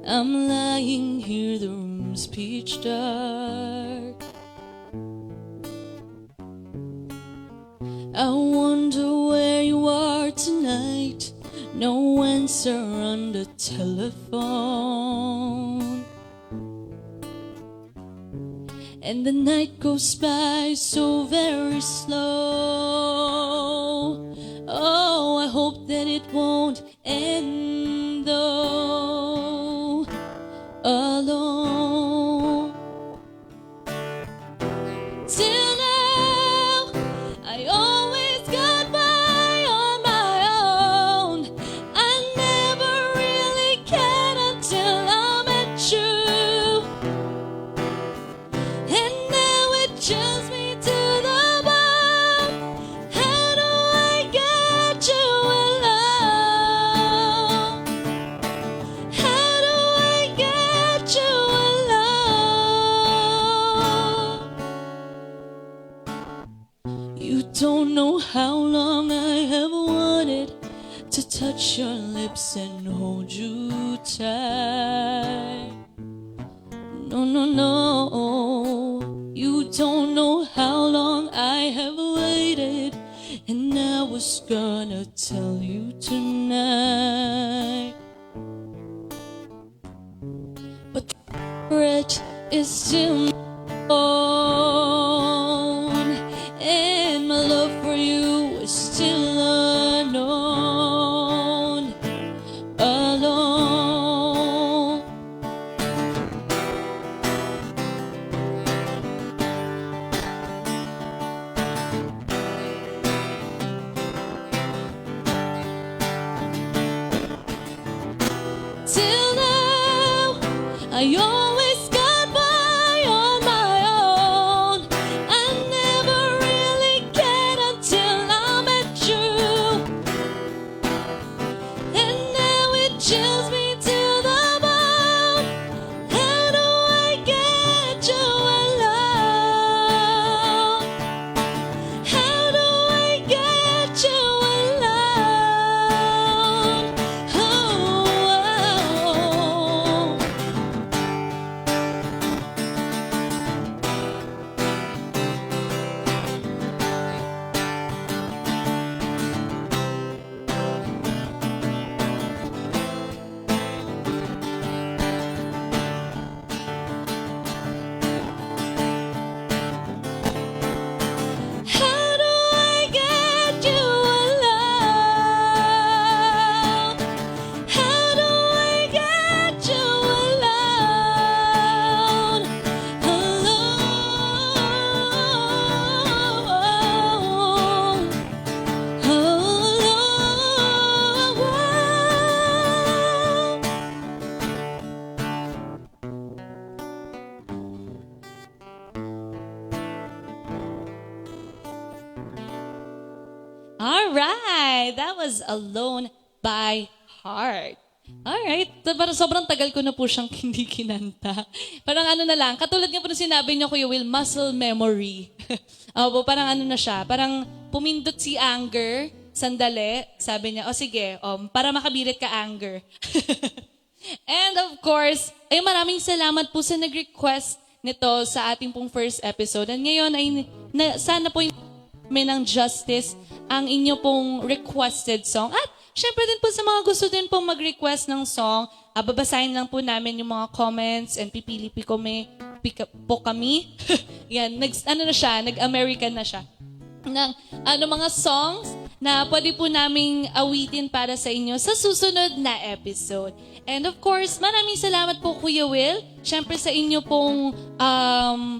I'm lying here, the room's pitch dark. I wonder where you are tonight, no answer on the telephone. And the night goes by so very slow. Oh, I hope that it won't end though alone. Till now, I always got by on my own. I never really cared until I met you. And now it chills me to the bone. How do I get you alone? How do I get you alone? You don't know how long I have wanted to touch your lips and hold you tight. No, no, no. You don't know how long I have waited, and I was gonna tell you tonight. But the regret is still on, and my love for you is still unknown, alone. Till now, I always got by on my own. I never really cared until I met you. And now it chills me to the bone. How do I get you alone? How do I get you alone? Oh, how do I get you alone? How do I get you alone? Alone. All right, that was Alone by Heart. Alright. So, parang sobrang tagal ko na po siyang hindi kinanta. Parang ano na lang, katulad nga po na sinabi niyo, Kuya Will, muscle memory. Opo, parang ano na siya, parang pumindot si Anger, sandali, sabi niya, sige, para makabilit ka, Anger. And of course, ay maraming salamat po sa nag-request nito sa ating pong first episode. And ngayon ay sana po may ng justice ang inyo pong requested song. At syempre din po sa mga gusto din pong mag-request ng song, babasahin lang po namin yung mga comments and pipili po kami. Yan, nag-American na siya. Ng mga songs na pwede po naming awitin para sa inyo sa susunod na episode. And of course, maraming salamat po Kuya Will. Syempre sa inyo pong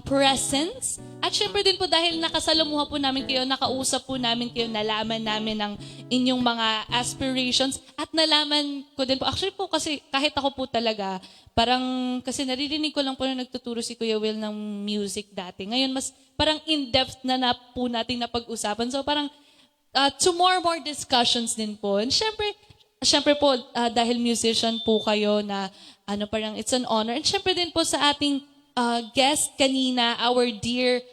presence. At syempre din po dahil nakasalamuha po namin kayo, nakausap po namin kayo, nalaman namin ang inyong mga aspirations at nalaman ko din po. Actually po kasi kahit ako po talaga, parang kasi naririnig ko lang po na nagtuturo si Kuya Will ng music dati. Ngayon mas parang in-depth na po natin napag-usapan. So parang to more discussions din po. And syempre po dahil musician po kayo na parang it's an honor. And syempre din po sa ating guest kanina, our the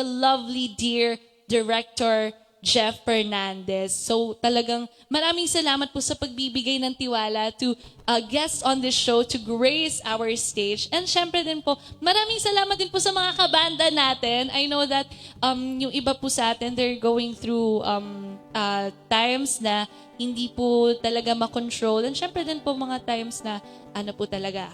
lovely dear director, Jeff Fernandez. So talagang maraming salamat po sa pagbibigay ng tiwala to guests on this show to grace our stage. And syempre din po, maraming salamat din po sa mga kabanda natin. I know that yung iba po sa atin, they're going through times na hindi po talaga makontrol. And syempre din po mga times na po talaga,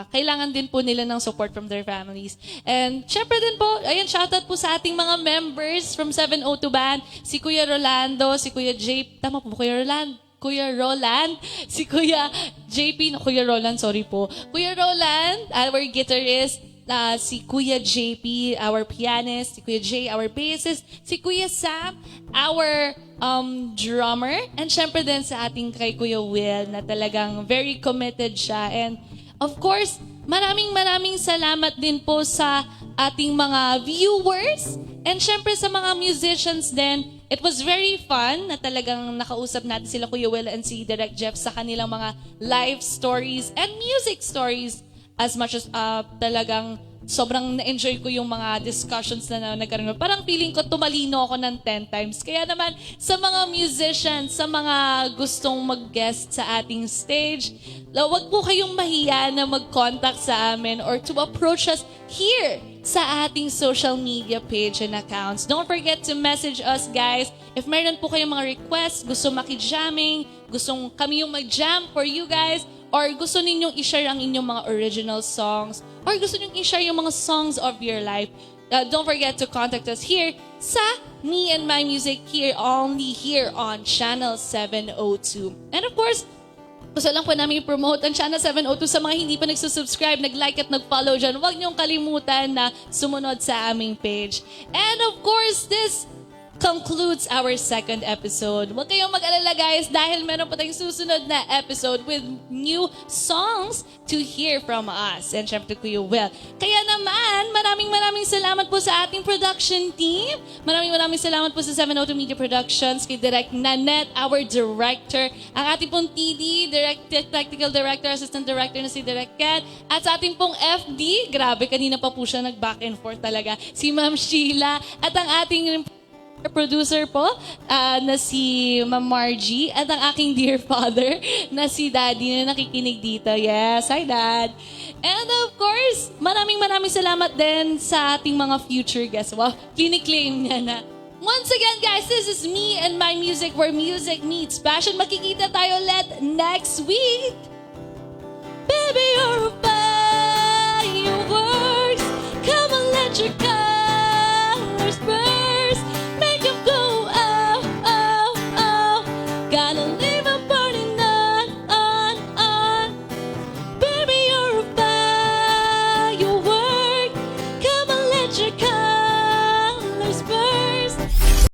kailangan din po nila ng support from their families. And syempre din po, ayan, shoutout po sa ating mga members from 702 Band, si Kuya Rolando, si Kuya J, tama po, Kuya Roland, si Kuya JP, Kuya Roland, sorry po. Kuya Roland, our guitarist, si Kuya JP, our pianist, si Kuya J, our bassist, si Kuya Sam, our drummer, and syempre din sa ating kay Kuya Will na talagang very committed siya. And of course, maraming salamat din po sa ating mga viewers and syempre sa mga musicians din. It was very fun na talagang nakausap natin sila Kuya Will and si Direct Jeff sa kanilang mga life stories and music stories as much as talagang sobrang na-enjoy ko yung mga discussions na nagkaroon. Parang feeling ko tumalino ako ng 10 times. Kaya naman sa mga musicians, sa mga gustong mag-guest sa ating stage, wag po kayong mahiya na mag-contact sa amin or to approach us here sa ating social media page and accounts. Don't forget to message us, guys. If meron po kayong mga requests, gusto maki-jamming, gustong kami yung mag-jam for you guys, or gusto ninyong i-share ang inyong mga original songs, or gusto ninyong i-share yung mga songs of your life, don't forget to contact us here sa Me and My Music only here on Channel 702. And of course, gusto lang po namin i-promote ang Channel 702 sa mga hindi pa nagsusubscribe, nag-like at nag-follow dyan. Huwag niyong kalimutan na sumunod sa aming page. And of course, this concludes our second episode. Huwag kayong mag-alala guys dahil meron pa tayong susunod na episode with new songs to hear from us. And syempre Kuya Will. Kaya naman, maraming salamat po sa ating production team. Maraming salamat po sa 702 Media Productions, kay Direct Nanette, our director, ang ating pong TD, Technical Director, Assistant Director na si Direct Kat, at sa ating pong FD, grabe, kanina pa po siya nag-back and forth talaga, si Ma'am Sheila, at ang ating producer po na si Ma'am Margie at ang aking dear father na si Daddy na nakikinig dito. Yes, hi Dad. And of course, maraming salamat din sa ating mga future guests. Wow, clinic-claim niya na. Once again guys, this is Me and My Music where music meets passion. Makikita tayo ulit next week. Baby, you're a fireworks. Come on, let your